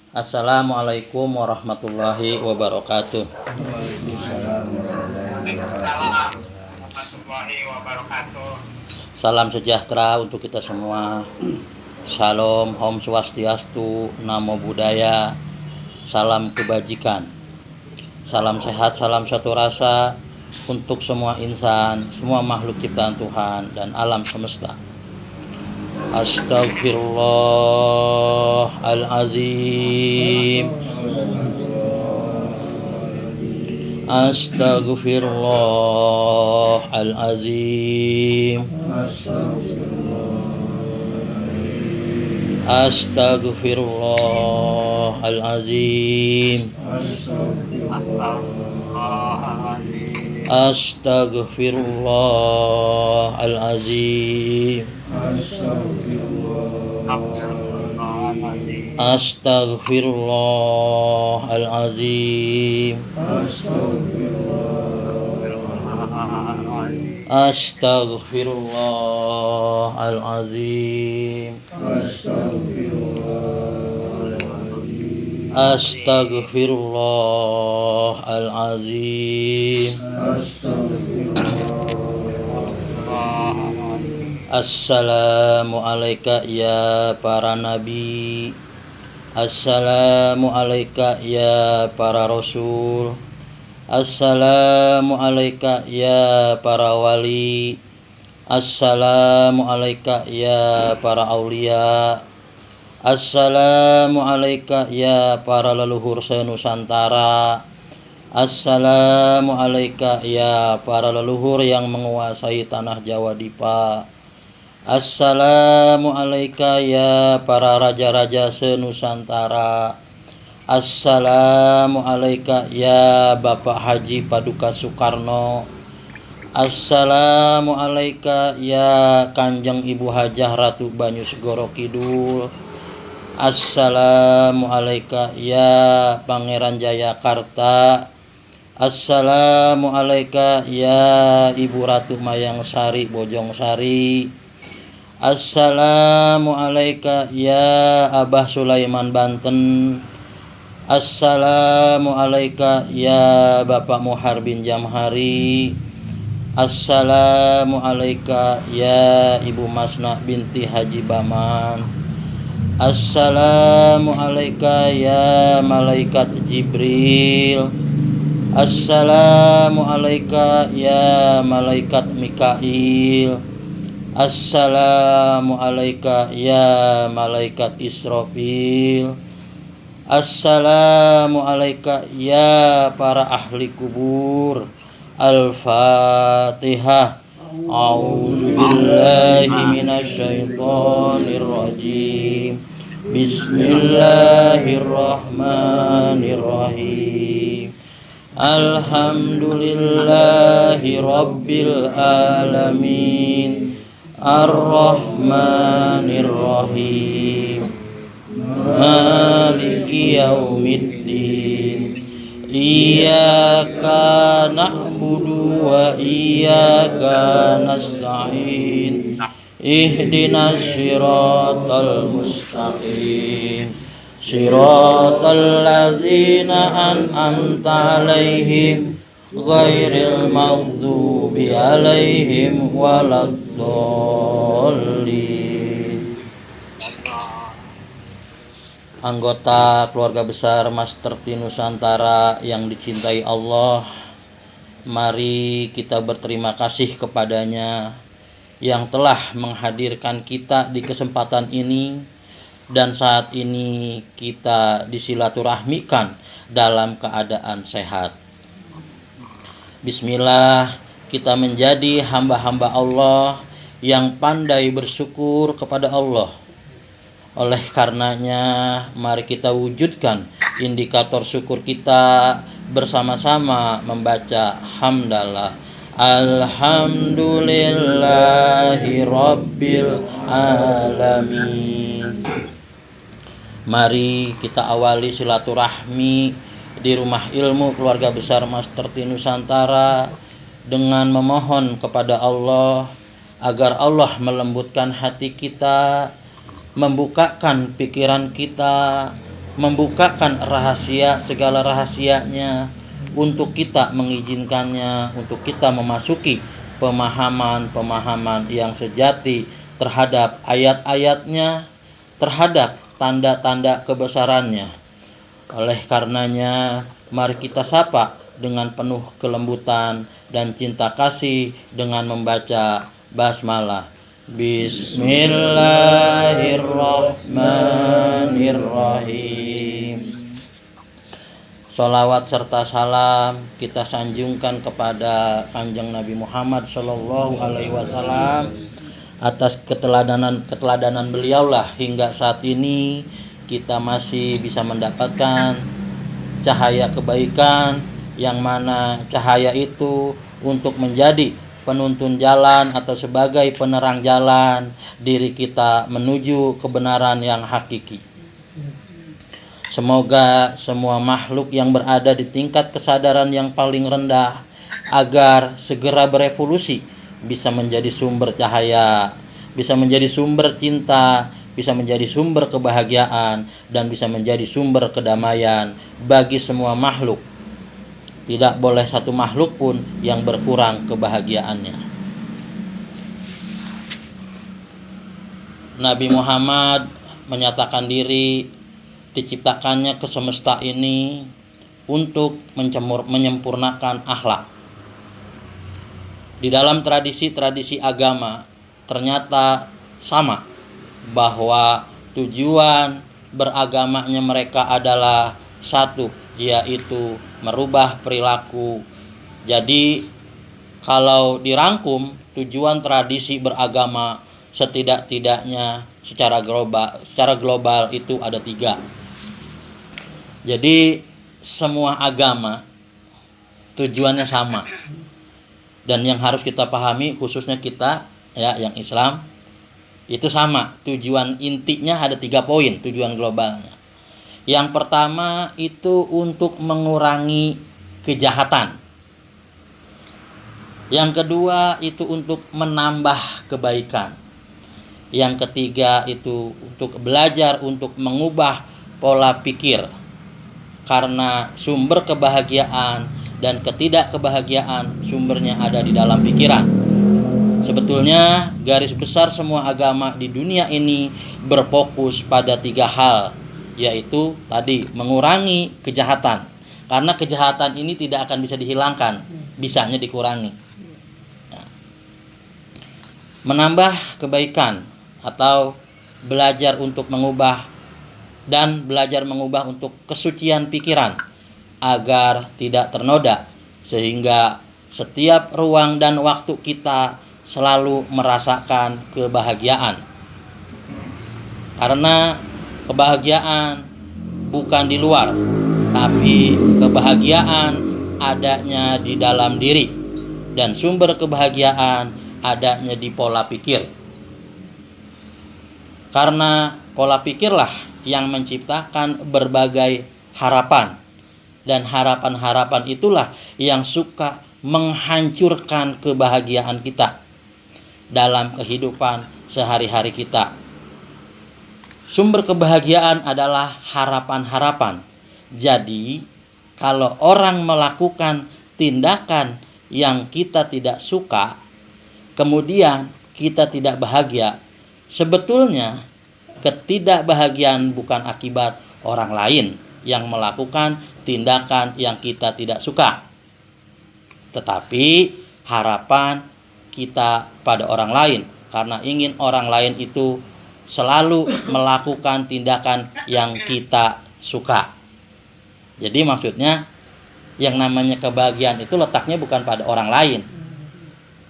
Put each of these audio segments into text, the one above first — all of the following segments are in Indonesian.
Assalamualaikum warahmatullahi wabarakatuh. Salam sejahtera untuk kita semua. Shalom, Om Swastiastu, Namo Buddhaya. Salam kebajikan. Salam sehat, salam satu rasa untuk semua insan, semua makhluk ciptaan Tuhan dan alam semesta. Astaghfirullahalazim. Astaghfirullahalazim. Astaghfirullahalazim. Astaghfirullahalazim. Astaghfirullahalazim. Astaghfirullahalazim. Astaghfirullahalazim. Assalamualaikum ya para nabi. Assalamualaikum ya para rasul. Assalamualaikum ya para wali. Assalamualaikum ya para aulia. Assalamualaikum ya para leluhur senusantara. Assalamualaikum ya para leluhur yang menguasai tanah Jawa Dipa. Assalamualaikum ya para raja-raja senusantara. Assalamualaikum ya Bapak Haji Paduka Soekarno. Assalamualaikum ya Kanjeng Ibu Hajah Ratu Banyu Segoro Kidul. Assalamualaikum ya Pangeran Jayakarta. Assalamualaikum ya Ibu Ratu Mayang Sari Bojong Sari. Assalamualaikum ya Abah Sulaiman Banten. Assalamualaikum ya Bapak Muhar bin Jamhari. Assalamualaikum ya Ibu Masna binti Haji Baman. Assalamualaikum ya Malaikat Jibril. Assalamualaikum ya Malaikat Mikail. Assalamualaikum ya Malaikat Israfil. Assalamualaikum ya para ahli kubur. Al-Fatihah. A'udzubillahi minasyaitonirrajim. Bismillahirrahmanirrahim. Alhamdulillahi rabbil alamin. Ar-Rahmanir-Rahim. Maliki yaumiddin. Iyyaka na'budu wa iyyaka nasta'in. Ihdinas siratal mustaqim. Siratal ladzina an'amta 'alaihim ghairil maghdubi 'alaihim waladdallin. Anggota keluarga besar Master T Nusantara yang dicintai Allah, mari kita berterima kasih kepadanya yang telah menghadirkan kita di kesempatan ini, dan saat ini kita disilaturahmikan dalam keadaan sehat. Bismillah, kita menjadi hamba-hamba Allah yang pandai bersyukur kepada Allah. Oleh karenanya, mari kita wujudkan indikator syukur kita bersama-sama membaca hamdalah. Alhamdulillahi rabbil alamin. Mari kita awali silaturahmi di rumah ilmu keluarga besar Master T Nusantara dengan memohon kepada Allah agar Allah melembutkan hati kita, membukakan pikiran kita, membukakan rahasia, segala rahasianya, untuk kita mengizinkannya, untuk kita memasuki pemahaman-pemahaman yang sejati terhadap ayat-ayatnya, terhadap tanda-tanda kebesarannya. Oleh karenanya, mari kita sapa dengan penuh kelembutan dan cinta kasih dengan membaca basmalah. Bismillahirrahmanirrahim. Sholawat serta salam kita sanjungkan kepada Kanjeng Nabi Muhammad Shallallahu Alaihi Wasallam. Atas keteladanan beliaulah hingga saat ini kita masih bisa mendapatkan cahaya kebaikan, yang mana cahaya itu untuk menjadi penuntun jalan atau sebagai penerang jalan diri kita menuju kebenaran yang hakiki. Semoga semua makhluk yang berada di tingkat kesadaran yang paling rendah agar segera berevolusi, bisa menjadi sumber cahaya, bisa menjadi sumber cinta, bisa menjadi sumber kebahagiaan, dan bisa menjadi sumber kedamaian bagi semua makhluk. Tidak boleh satu makhluk pun yang berkurang kebahagiaannya. Nabi Muhammad menyatakan diri diciptakannya ke semesta ini untuk menyempurnakan akhlak. Di dalam tradisi-tradisi agama ternyata sama, bahwa tujuan beragamanya mereka adalah satu, yaitu merubah perilaku. Jadi kalau dirangkum, tujuan tradisi beragama setidak-tidaknya secara global itu ada 3. Jadi semua agama tujuannya sama. Dan yang harus kita pahami, khususnya kita yang Islam, itu sama. Tujuan intinya ada 3 poin tujuan globalnya. Yang pertama itu untuk mengurangi kejahatan. Yang kedua itu untuk menambah kebaikan. Yang ketiga itu untuk belajar untuk mengubah pola pikir. Karena sumber kebahagiaan dan ketidakkebahagiaan sumbernya ada di dalam pikiran. Sebetulnya garis besar semua agama di dunia ini berfokus pada 3 hal, yaitu tadi mengurangi kejahatan. Karena kejahatan ini tidak akan bisa dihilangkan, bisanya dikurangi. Menambah kebaikan atau belajar untuk mengubah dan belajar mengubah untuk kesucian pikiran agar tidak ternoda, sehingga setiap ruang dan waktu kita selalu merasakan kebahagiaan. Karena kebahagiaan bukan di luar, tapi kebahagiaan adanya di dalam diri, dan sumber kebahagiaan adanya di pola pikir. Karena pola pikirlah yang menciptakan berbagai harapan, dan harapan-harapan itulah yang suka menghancurkan kebahagiaan kita dalam kehidupan sehari-hari kita. Sumber kebahagiaan adalah harapan-harapan. Jadi kalau orang melakukan tindakan yang kita tidak suka, kemudian kita tidak bahagia, sebetulnya ketidakbahagiaan bukan akibat orang lain yang melakukan tindakan yang kita tidak suka, tetapi harapan kita pada orang lain, karena ingin orang lain itu selalu melakukan tindakan yang kita suka. Jadi maksudnya yang namanya kebahagiaan itu letaknya bukan pada orang lain,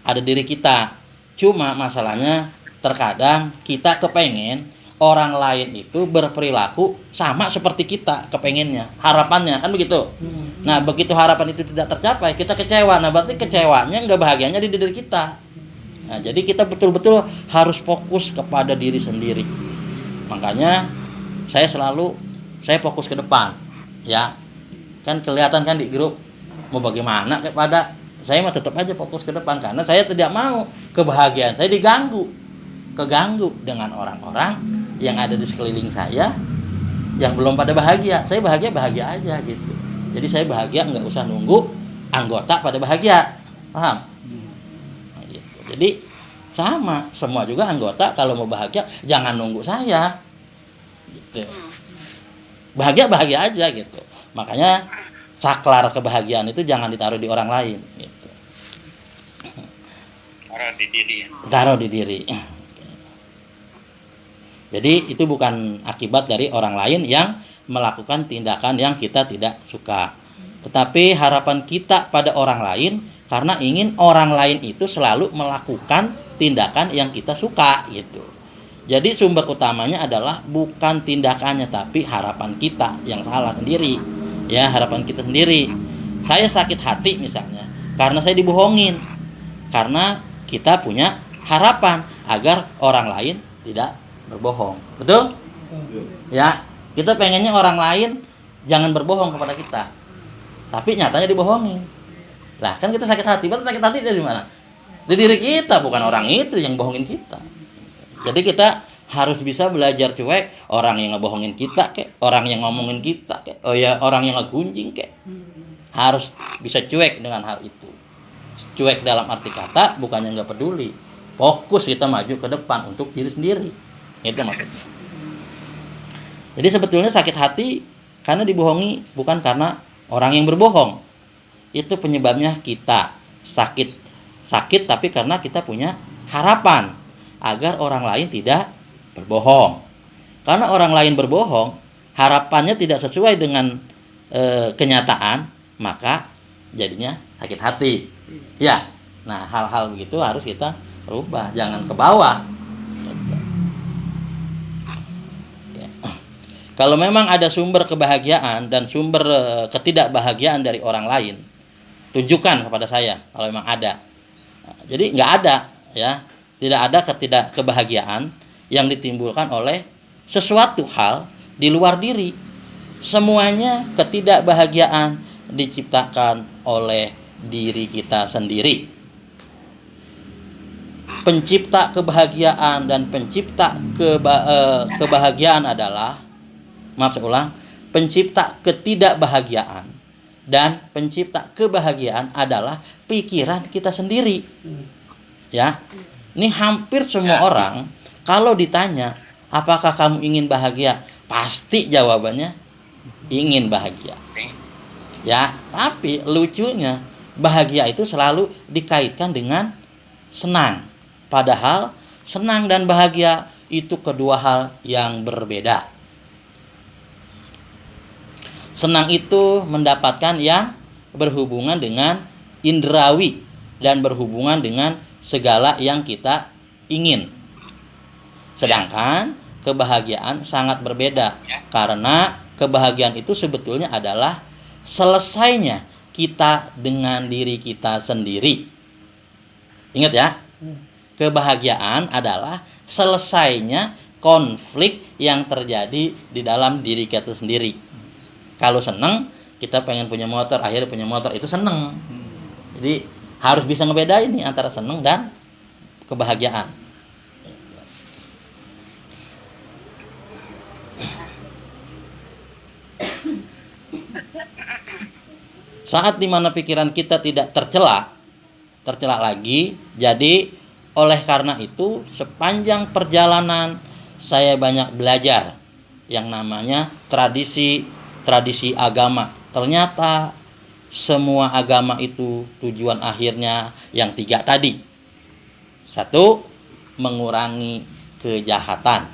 ada diri kita. Cuma masalahnya terkadang kita kepengen orang lain itu berperilaku sama seperti kita kepengennya, harapannya kan begitu. Nah begitu harapan itu tidak tercapai, kita kecewa. Nah berarti kecewanya nggak bahagianya di diri kita. Nah jadi kita betul-betul harus fokus kepada diri sendiri. Makanya saya fokus ke depan, ya kan kelihatan kan di grup. Mau bagaimana kepada saya mah tetap aja fokus ke depan, karena saya tidak mau kebahagiaan saya keganggu dengan orang-orang yang ada di sekeliling saya yang belum pada bahagia. Saya bahagia aja gitu. Jadi saya bahagia nggak usah nunggu anggota pada bahagia, paham? Nah, gitu. Jadi sama, semua juga anggota kalau mau bahagia jangan nunggu saya, gitu. Bahagia aja gitu. Makanya saklar kebahagiaan itu jangan ditaruh di orang lain, gitu. Taruh di diri. Jadi itu bukan akibat dari orang lain yang melakukan tindakan yang kita tidak suka. Tetapi harapan kita pada orang lain karena ingin orang lain itu selalu melakukan tindakan yang kita suka gitu. Jadi sumber utamanya adalah bukan tindakannya tapi harapan kita yang salah sendiri. Ya, harapan kita sendiri. Saya sakit hati misalnya karena saya dibohongin. Karena kita punya harapan agar orang lain tidak berbohong. Betul? Ya, kita pengennya orang lain jangan berbohong kepada kita. Tapi nyatanya dibohongin. Lah, kan kita sakit hati. Berarti sakit hati dari mana? Di diri kita, bukan orang itu yang bohongin kita. Jadi kita harus bisa belajar cuek, orang yang ngebohongin kita kek, orang yang ngomongin kita kek, orang yang ngegunjing kek. Harus bisa cuek dengan hal itu. Cuek dalam arti kata bukannya nggak peduli. Fokus kita maju ke depan untuk diri sendiri. Itu maksudnya. Jadi sebetulnya sakit hati karena dibohongi bukan karena orang yang berbohong. Itu penyebabnya kita sakit tapi karena kita punya harapan agar orang lain tidak berbohong. Karena orang lain berbohong, harapannya tidak sesuai dengan kenyataan, maka jadinya sakit hati. Ya. Nah, hal-hal begitu harus kita rubah, jangan ke bawah. Kalau memang ada sumber kebahagiaan dan sumber ketidakbahagiaan dari orang lain, tunjukkan kepada saya kalau memang ada. Jadi nggak ada, ya, tidak ada ketidakkebahagiaan yang ditimbulkan oleh sesuatu hal di luar diri. Semuanya ketidakbahagiaan diciptakan oleh diri kita sendiri. Pencipta kebahagiaan dan pencipta kebahagiaan adalah, pencipta ketidakbahagiaan dan pencipta kebahagiaan adalah pikiran kita sendiri. Ya. Ini hampir semua orang kalau ditanya, apakah kamu ingin bahagia? Pasti jawabannya ingin bahagia. Ya, tapi lucunya bahagia itu selalu dikaitkan dengan senang. Padahal senang dan bahagia itu kedua hal yang berbeda. Senang itu mendapatkan yang berhubungan dengan indrawi dan berhubungan dengan segala yang kita ingin. Sedangkan kebahagiaan sangat berbeda karena kebahagiaan itu sebetulnya adalah selesainya kita dengan diri kita sendiri. Ingat ya, kebahagiaan adalah selesainya konflik yang terjadi di dalam diri kita sendiri. Kalau seneng, kita pengen punya motor, akhirnya punya motor, itu seneng. Jadi harus bisa ngebedain nih antara seneng dan kebahagiaan. Saat dimana pikiran kita tidak tercela lagi, jadi oleh karena itu sepanjang perjalanan saya banyak belajar yang namanya tradisi agama. Ternyata semua agama itu tujuan akhirnya yang 3 tadi. 1, mengurangi kejahatan.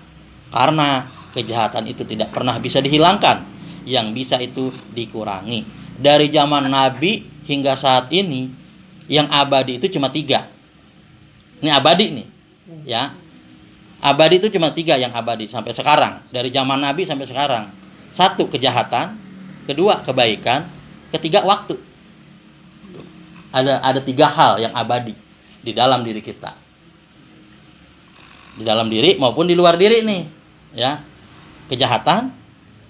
Karena kejahatan itu tidak pernah bisa dihilangkan. Yang bisa itu dikurangi. Dari zaman Nabi hingga saat ini yang abadi itu cuma 3. Ini abadi nih, ya. Abadi itu cuma 3 yang abadi sampai sekarang. Dari zaman Nabi sampai sekarang. 1, kejahatan. 2, kebaikan. 3, waktu. Ada 3 hal yang abadi di dalam diri kita. Di dalam diri maupun di luar diri nih, ya. Kejahatan,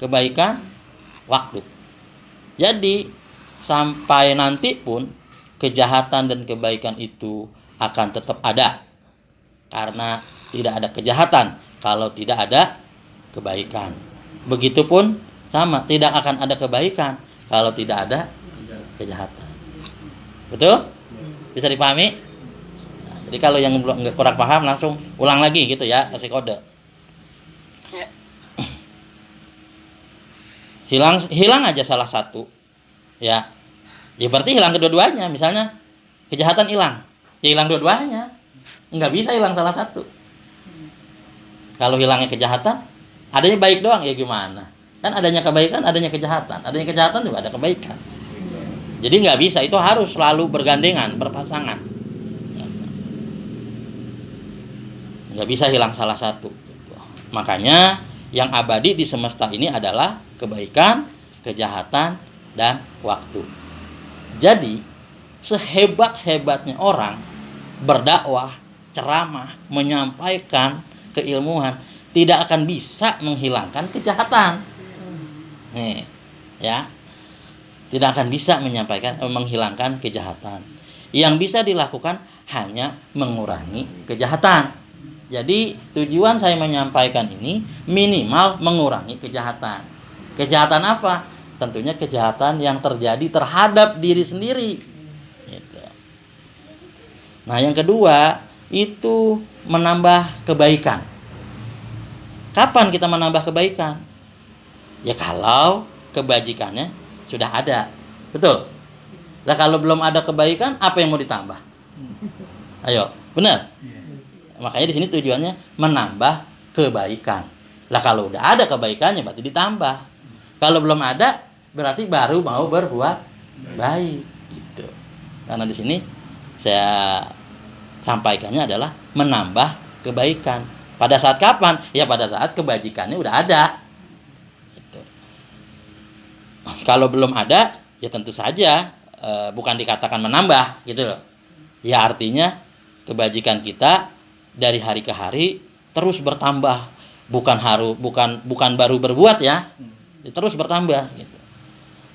kebaikan, waktu. Jadi sampai nanti pun kejahatan dan kebaikan itu akan tetap ada. Karena tidak ada kejahatan kalau tidak ada kebaikan. Begitupun sama, tidak akan ada kebaikan kalau tidak ada kejahatan. Betul? Bisa dipahami? Nah, jadi kalau yang belum kurang paham langsung ulang lagi gitu ya, kasih kode. Hilang aja salah satu, ya berarti hilang kedua-duanya. Misalnya kejahatan hilang, ya hilang dua-duanya, nggak bisa hilang salah satu. Kalau hilangnya kejahatan, adanya baik doang, ya gimana? Kan adanya kebaikan, adanya kejahatan juga ada kebaikan. Jadi nggak bisa, itu harus selalu bergandengan, berpasangan. Nggak bisa hilang salah satu. Makanya yang abadi di semesta ini adalah kebaikan, kejahatan, dan waktu. Jadi sehebat-hebatnya orang berdakwah, ceramah, menyampaikan keilmuan, tidak akan bisa menghilangkan kejahatan. Nih, ya. Tidak akan bisa menghilangkan kejahatan. Yang bisa dilakukan hanya mengurangi kejahatan. Jadi tujuan saya menyampaikan ini minimal mengurangi kejahatan. Kejahatan apa? Tentunya kejahatan yang terjadi terhadap diri sendiri. Gitu. Nah, yang kedua itu menambah kebaikan. Kapan kita menambah kebaikan? Ya kalau kebajikannya sudah ada. Betul? Nah, kalau belum ada kebaikan, apa yang mau ditambah? Ayo, benar? Makanya di sini tujuannya menambah kebaikan. Lah kalau udah ada kebaikannya berarti ditambah. Kalau belum ada berarti baru mau berbuat baik gitu. Karena di sini saya sampaikannya adalah menambah kebaikan. Pada saat kapan? Ya pada saat kebajikannya udah ada. Gitu. Kalau belum ada, ya tentu saja bukan dikatakan menambah gitu loh. Ya artinya kebajikan kita dari hari ke hari terus bertambah, bukan baru berbuat ya, terus bertambah gitu.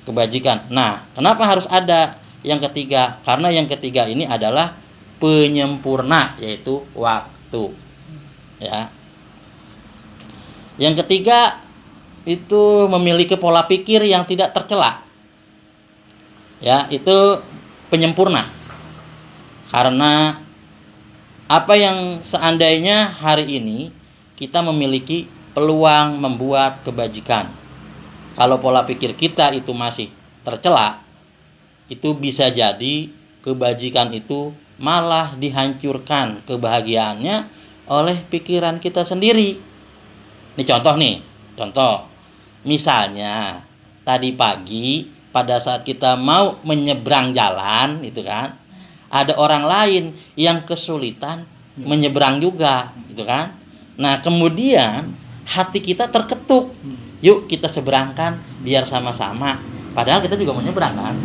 Kebajikan. Nah, kenapa harus ada yang ketiga? Karena yang ketiga ini adalah penyempurna, yaitu waktu. Ya. Yang ketiga itu memiliki pola pikir yang tidak tercela. Ya, itu penyempurna. Karena apa yang seandainya hari ini kita memiliki peluang membuat kebajikan, kalau pola pikir kita itu masih tercela, itu bisa jadi kebajikan itu malah dihancurkan kebahagiaannya oleh pikiran kita sendiri. Ini contoh. Misalnya tadi pagi pada saat kita mau menyeberang jalan, itu kan, ada orang lain yang kesulitan menyeberang juga, gitu kan. Nah, kemudian hati kita terketuk. Yuk kita seberangkan biar sama-sama. Padahal kita juga mau nyebrang kan.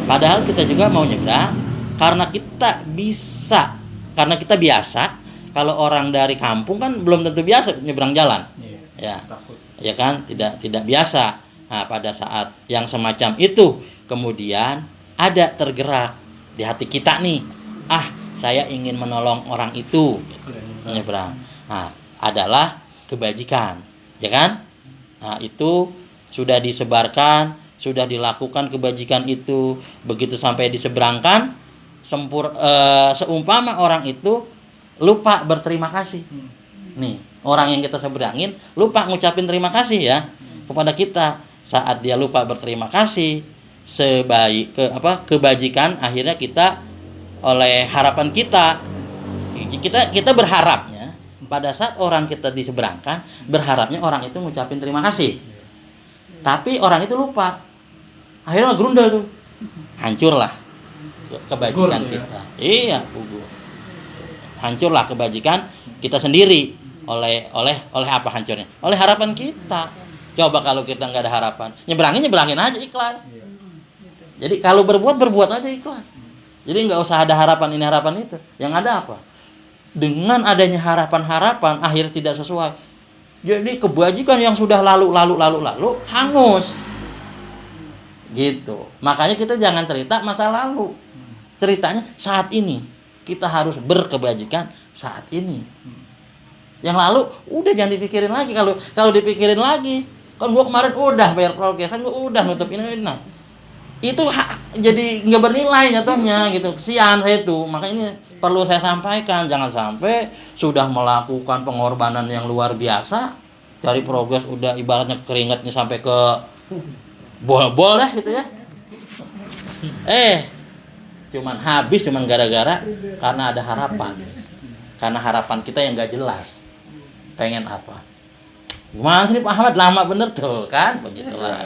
Padahal kita juga mau nyebrang karena kita bisa, karena kita biasa. Kalau orang dari kampung kan belum tentu biasa nyebrang jalan. Ya. Ya kan, tidak biasa. Nah, pada saat yang semacam itu kemudian ada tergerak di hati kita nih, saya ingin menolong orang itu menyeberang. Nah, adalah kebajikan, ya kan? Nah, itu sudah disebarkan, sudah dilakukan kebajikan itu, begitu sampai diseberangkan, seumpama orang itu lupa berterima kasih. Nih, orang yang kita seberangin lupa ngucapin terima kasih ya kepada kita. Saat dia lupa berterima kasih, kebajikan akhirnya kita oleh harapan kita berharapnya pada saat orang kita diseberangkan, berharapnya orang itu ngucapin terima kasih, tapi orang itu lupa, akhirnya gerundel tuh, hancurlah kebajikan kita. Iya, gugur, hancurlah kebajikan kita sendiri oleh apa hancurnya? Oleh harapan kita. Coba kalau kita nggak ada harapan, nyebrangin aja ikhlas. Jadi kalau berbuat aja ikhlas. Jadi nggak usah ada harapan ini harapan itu. Yang ada apa? Dengan adanya harapan akhirnya tidak sesuai. Jadi kebajikan yang sudah lalu hangus. Gitu. Makanya kita jangan cerita masa lalu. Ceritanya saat ini. Kita harus berkebajikan saat ini. Yang lalu udah jangan dipikirin lagi. Kalau dipikirin lagi, kan gua kemarin udah bayar progres, kan gua udah nutup ini. Nah, itu jadi nggak bernilai nyatanya gitu. Kesian saya tuh. Makanya ini perlu saya sampaikan, jangan sampai sudah melakukan pengorbanan yang luar biasa, cari progres udah ibaratnya keringatnya sampai ke bol-bol dah gitu ya. Cuman habis cuman gara-gara karena ada harapan. Karena harapan kita yang nggak jelas. Pengen apa? Gimana sih Pak Ahmad, lama bener tuh kan? Begitulah.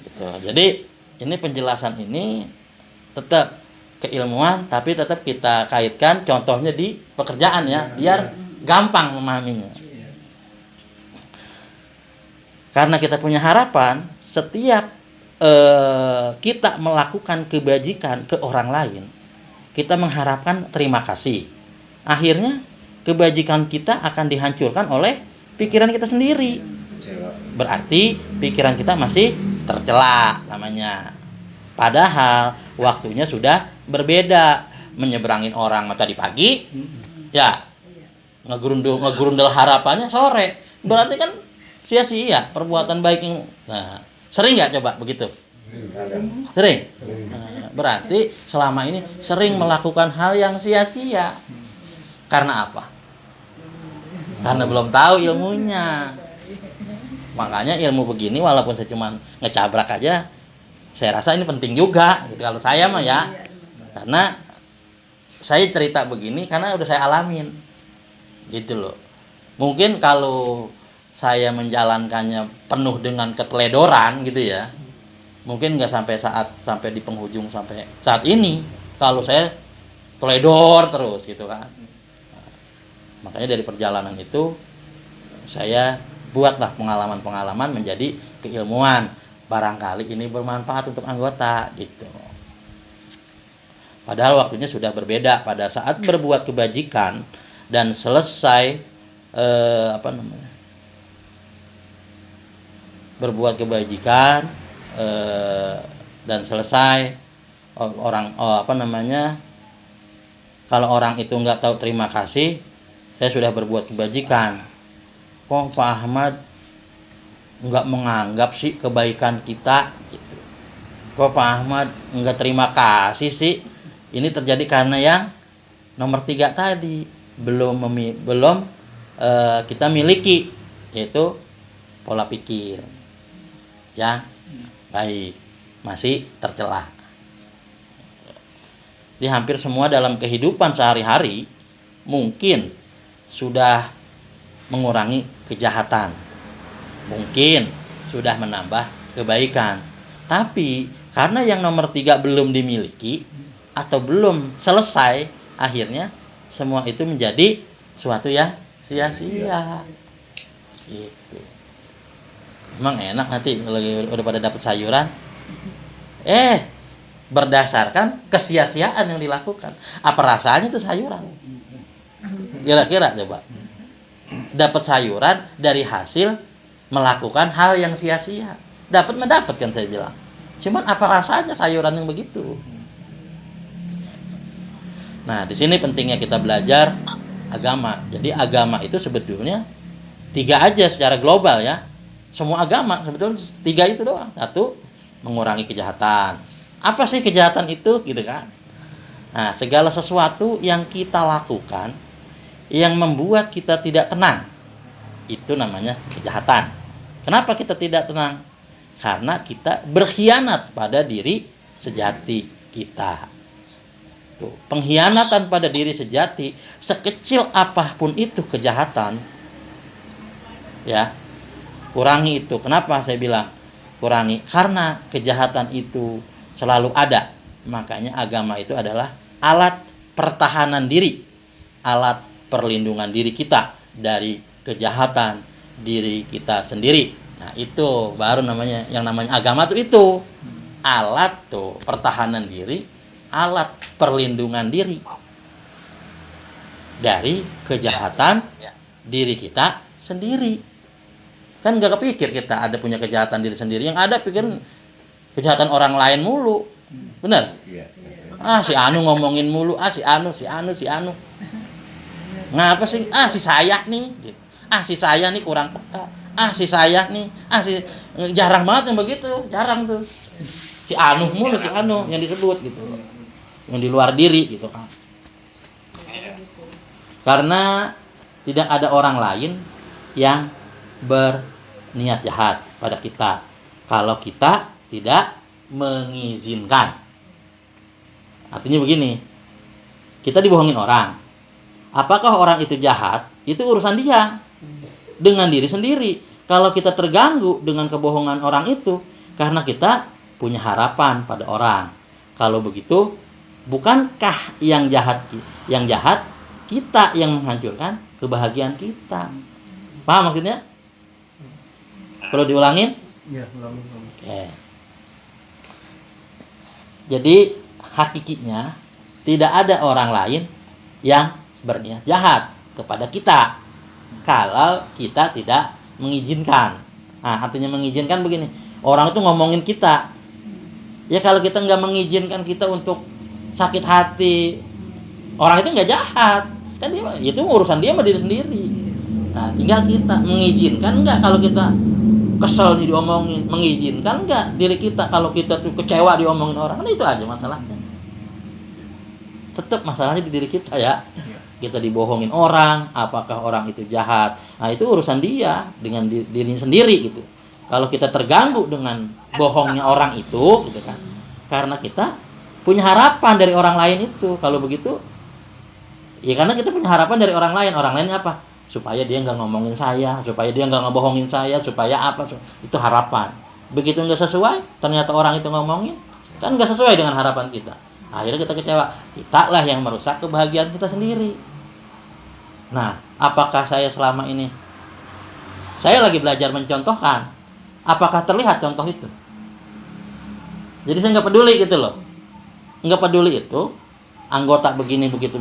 Gitu. Jadi ini penjelasan ini tetap keilmuan, tapi tetap kita kaitkan contohnya di pekerjaan ya, biar gampang memahaminya. Karena kita punya harapan, setiap kita melakukan kebajikan ke orang lain, kita mengharapkan terima kasih. Akhirnya kebajikan kita akan dihancurkan oleh pikiran kita sendiri. Berarti pikiran kita masih tercela namanya. Padahal waktunya sudah berbeda. Menyeberangin orang tadi pagi, ya ngegerundel harapannya sore. Berarti kan sia-sia perbuatan baik yang. Nah, sering nggak coba begitu? Sering. Nah, berarti selama ini sering melakukan hal yang sia-sia. Karena apa? Karena belum tahu ilmunya. Makanya ilmu begini walaupun saya cuma ngecabrak aja, saya rasa ini penting juga gitu kalau saya mah ya. Karena saya cerita begini karena udah saya alamin. Gitu loh. Mungkin kalau saya menjalankannya penuh dengan keteledoran gitu ya, mungkin nggak sampai di penghujung sampai saat ini kalau saya teledor terus gitu kan. Makanya dari perjalanan itu saya buatlah pengalaman-pengalaman menjadi keilmuan. Barangkali ini bermanfaat untuk anggota gitu. Padahal waktunya sudah berbeda. Pada saat berbuat kebajikan dan selesai berbuat kebajikan dan selesai kalau orang itu nggak tahu terima kasih, saya sudah berbuat kebajikan, kok Pak Ahmad nggak menganggap sih kebaikan kita gitu. Kok Pak Ahmad nggak terima kasih sih? Ini terjadi karena yang nomor 3 tadi belum kita miliki, yaitu pola pikir yang baik, masih tercela. Di hampir semua dalam kehidupan sehari-hari mungkin sudah mengurangi kejahatan, mungkin sudah menambah kebaikan, tapi karena yang nomor 3 belum dimiliki atau belum selesai, akhirnya semua itu menjadi suatu yang sia-sia gitu. Emang enak nanti kalau udah pada dapat sayuran, berdasarkan kesia-siaan yang dilakukan. Apa rasanya itu sayuran? Kira-kira coba. Dapat sayuran dari hasil melakukan hal yang sia-sia. Dapat kan saya bilang. Cuman apa rasanya sayuran yang begitu? Nah, di sini pentingnya kita belajar agama. Jadi agama itu sebetulnya 3 aja secara global ya. Semua agama sebetulnya 3 itu doang. 1, mengurangi kejahatan. Apa sih kejahatan itu gitu kan? Nah, segala sesuatu yang kita lakukan yang membuat kita tidak tenang, itu namanya kejahatan. Kenapa kita tidak tenang? Karena kita berkhianat pada diri sejati kita. Tuh, pengkhianatan pada diri sejati, sekecil apapun itu kejahatan, ya, kurangi itu. Kenapa saya bilang kurangi? Karena kejahatan itu selalu ada. Makanya agama itu adalah alat pertahanan diri, alat perlindungan diri kita dari kejahatan diri kita sendiri. Nah, itu baru namanya, yang namanya agama itu alat tuh pertahanan diri, alat perlindungan diri dari kejahatan diri kita sendiri. Kan gak kepikir kita ada punya kejahatan diri sendiri, yang ada pikiran kejahatan orang lain mulu. Benar? Si Anu ngomongin mulu, si Anu. Ngapa sih? Si saya nih. Si saya nih kurang peka. Si saya nih, jarang banget yang begitu, jarang tuh. Si Anu mulu, si Anu yang disebut gitu. Yang di luar diri gitu kan. Karena tidak ada orang lain yang berniat jahat pada kita kalau kita tidak mengizinkan. Artinya begini, kita dibohongin orang. Apakah orang itu jahat? Itu urusan dia dengan diri sendiri. Kalau kita terganggu dengan kebohongan orang itu karena kita punya harapan pada orang. Kalau begitu, bukankah yang jahat kita yang menghancurkan kebahagiaan kita? Paham maksudnya? Perlu diulangin? Iya, ulangin. Oke. Jadi hakikinya tidak ada orang lain yang berniat jahat kepada kita kalau kita tidak mengizinkan. Nah, artinya mengizinkan begini, orang itu ngomongin kita. Ya kalau kita nggak mengizinkan kita untuk sakit hati, orang itu nggak jahat. Kan dia, itu urusan dia sama diri sendiri. Nah, tinggal kita mengizinkan nggak kalau kita kesel nih diomongin, mengizinkan nggak diri kita kalau kita tuh kecewa diomongin orang. Kan itu aja masalahnya. Tetap masalahnya di diri kita ya. Kita dibohongin orang, apakah orang itu jahat? Nah, itu urusan dia dengan dirinya sendiri gitu. Kalau kita terganggu dengan bohongnya orang itu gitu kan. Karena kita punya harapan dari orang lain itu. Kalau begitu ya karena kita punya harapan dari orang lain. Orang lainnya apa? Supaya dia nggak ngomongin saya, supaya dia nggak ngebohongin saya, supaya apa? Itu harapan. Begitu nggak sesuai, ternyata orang itu ngomongin, kan nggak sesuai dengan harapan kita. Akhirnya kita kecewa. Kita lah yang merusak kebahagiaan kita sendiri. Nah, apakah saya selama ini saya lagi belajar mencontohkan? Apakah terlihat contoh itu? Jadi saya nggak peduli gitu loh. Nggak peduli itu anggota begini begitu,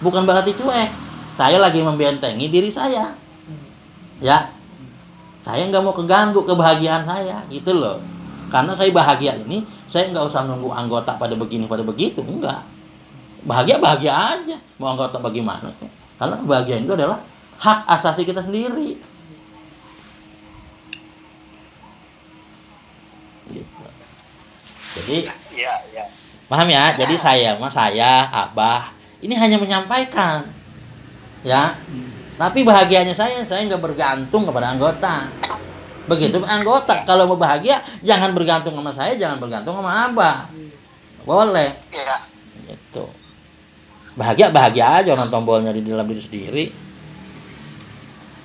bukan berarti cuek. Saya lagi membentengi diri saya. Ya. Saya nggak mau keganggu kebahagiaan saya, gitu loh. Karena saya bahagia ini, saya nggak usah nunggu anggota pada begini, pada begitu, enggak. Bahagia aja, mau anggota bagaimana? Karena kebahagiaan itu adalah hak asasi kita sendiri. Gitu. Jadi, ya. paham ya? Jadi saya, Abah, ini hanya menyampaikan, ya. Tapi bahagianya saya nggak bergantung kepada anggota. Begitu anggota, kalau mau bahagia jangan bergantung sama saya, jangan bergantung sama Abah. Boleh. Iya. Gitu. Bahagia aja orang tombolnya di dalam diri sendiri.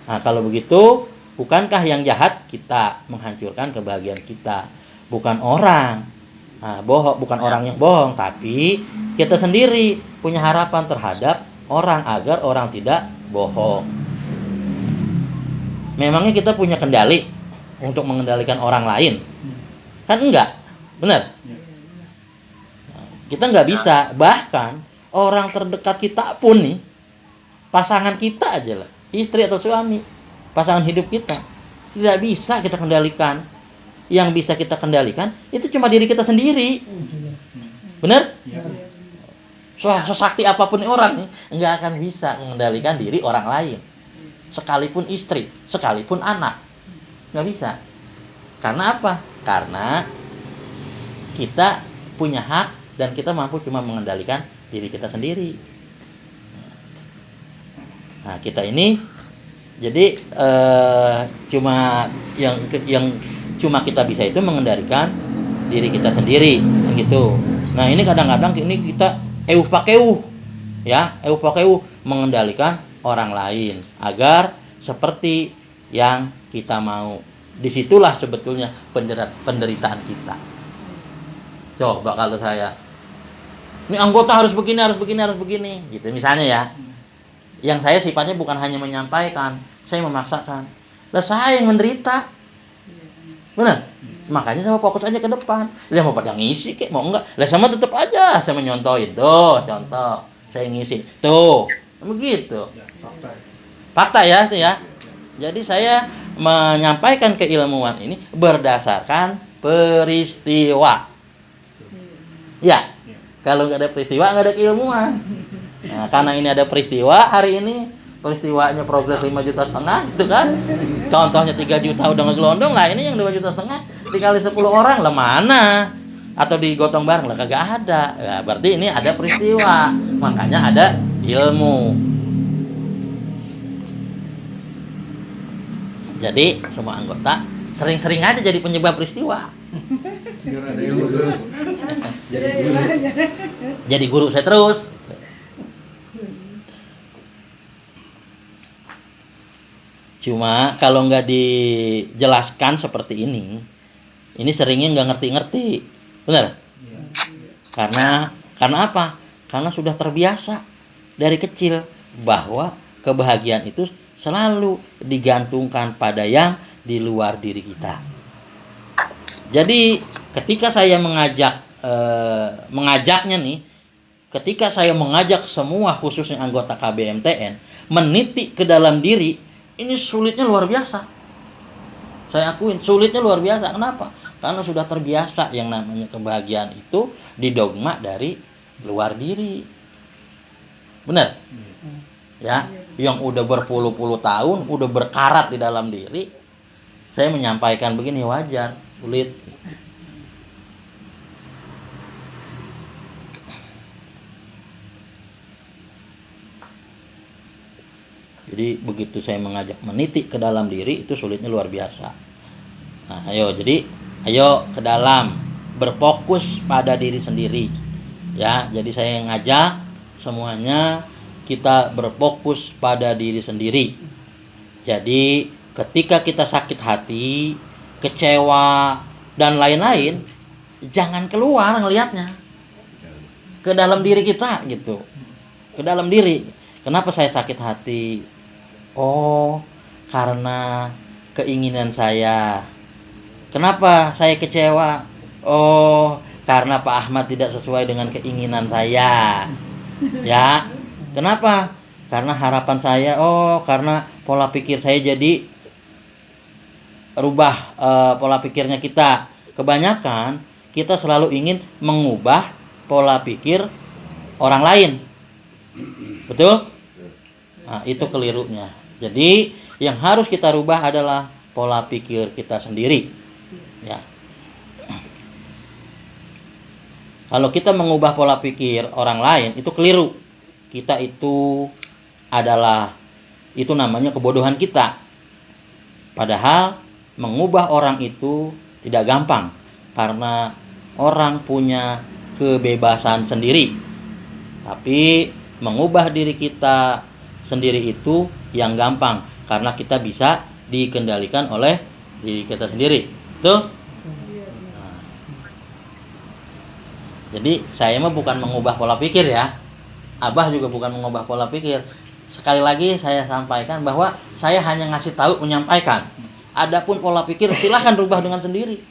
Nah, kalau begitu, bukankah yang jahat kita menghancurkan kebahagiaan kita, bukan orang. Nah, bukan orang yang bohong, tapi kita sendiri punya harapan terhadap orang agar orang tidak bohong. Memangnya kita punya kendali untuk mengendalikan orang lain? Kan enggak, benar? Kita nggak bisa. Bahkan orang terdekat kita pun nih, pasangan kita aja lah, istri atau suami, pasangan hidup kita, tidak bisa kita kendalikan. Yang bisa kita kendalikan itu cuma diri kita sendiri. Benar? Sesakti apapun orang nih, nggak akan bisa mengendalikan diri orang lain. Sekalipun istri, sekalipun anak, nggak bisa. Karena apa? Karena kita punya hak dan kita mampu cuma mengendalikan diri kita sendiri. Nah, kita ini jadi cuma yang cuma kita bisa itu mengendalikan diri kita sendiri, gitu. Nah, ini kadang-kadang ini kita pakeuh mengendalikan orang lain agar seperti yang kita mau. Disitulah sebetulnya penderitaan kita. Coba kalau saya, ini anggota harus begini, gitu misalnya ya. Yang saya sifatnya bukan hanya menyampaikan, saya memaksakan. Lah saya yang menderita. Benar? Makanya saya fokus aja ke depan. Lah mau pada ngisi kek, mau enggak? Lah sama tetap aja saya menyontohin. Tuh, contoh. Saya ngisi. Tuh. Begitu. Fakta ya itu ya. Jadi saya menyampaikan keilmuan ini berdasarkan peristiwa. Ya. Kalau nggak ada peristiwa, nggak ada keilmuan. Nah, karena ini ada peristiwa hari ini, peristiwanya progres 5,5 juta gitu kan. Contohnya 3 juta udah ngegelondong lah, ini yang 2,5 juta dikali 10 orang lah mana? Atau digotong bareng lah kagak ada. Ya, berarti ini ada peristiwa. Makanya ada ilmu. Jadi semua anggota sering-sering aja jadi penyebab peristiwa. Jadi guru saya terus. Cuma kalau nggak dijelaskan seperti ini seringnya nggak ngerti-ngerti, benar? Karena apa? Karena sudah terbiasa dari kecil bahwa kebahagiaan itu selalu digantungkan pada yang di luar diri kita. Jadi ketika saya mengajaknya nih, ketika saya mengajak semua khususnya anggota KBMTN meniti ke dalam diri, ini sulitnya luar biasa. Saya akuin sulitnya luar biasa. Kenapa? Karena sudah terbiasa yang namanya kebahagiaan itu didogma dari luar diri. Benar? Ya, yang udah berpuluh-puluh tahun, udah berkarat di dalam diri, saya menyampaikan begini wajar, sulit. Jadi begitu saya mengajak meniti ke dalam diri, itu sulitnya luar biasa. Nah, ayo ke dalam, berfokus pada diri sendiri. Ya, jadi saya ngajak semuanya kita berfokus pada diri sendiri. Jadi ketika kita sakit hati, kecewa dan lain-lain, jangan keluar ngelihatnya, ke dalam diri kita gitu, ke dalam diri. Kenapa saya sakit hati? Oh, karena keinginan saya. Kenapa saya kecewa? Oh, karena Pak Ahmad tidak sesuai dengan keinginan saya. Ya. Kenapa? Karena harapan saya. Oh, karena pola pikir saya jadi rubah pola pikirnya kita. Kebanyakan kita selalu ingin mengubah pola pikir orang lain. Betul? Nah, itu kelirunya. Jadi yang harus kita rubah adalah pola pikir kita sendiri. Ya. Kalau kita mengubah pola pikir orang lain itu keliru. Kita itu namanya kebodohan kita. Padahal mengubah orang itu tidak gampang karena orang punya kebebasan sendiri. Tapi mengubah diri kita sendiri itu yang gampang karena kita bisa dikendalikan oleh diri kita sendiri. Tuh. Nah. Jadi saya mah bukan mengubah pola pikir ya. Abah juga bukan mengubah pola pikir. Sekali lagi saya sampaikan bahwa saya hanya ngasih tahu, menyampaikan. Adapun pola pikir silahkan rubah dengan sendiri.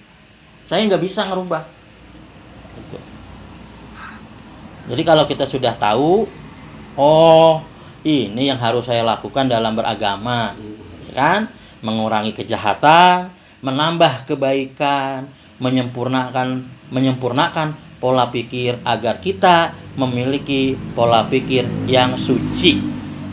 Saya nggak bisa ngerubah. Gitu. Jadi kalau kita sudah tahu, oh ini yang harus saya lakukan dalam beragama, kan? Mengurangi kejahatan, menambah kebaikan, menyempurnakan pola pikir agar kita memiliki pola pikir yang suci,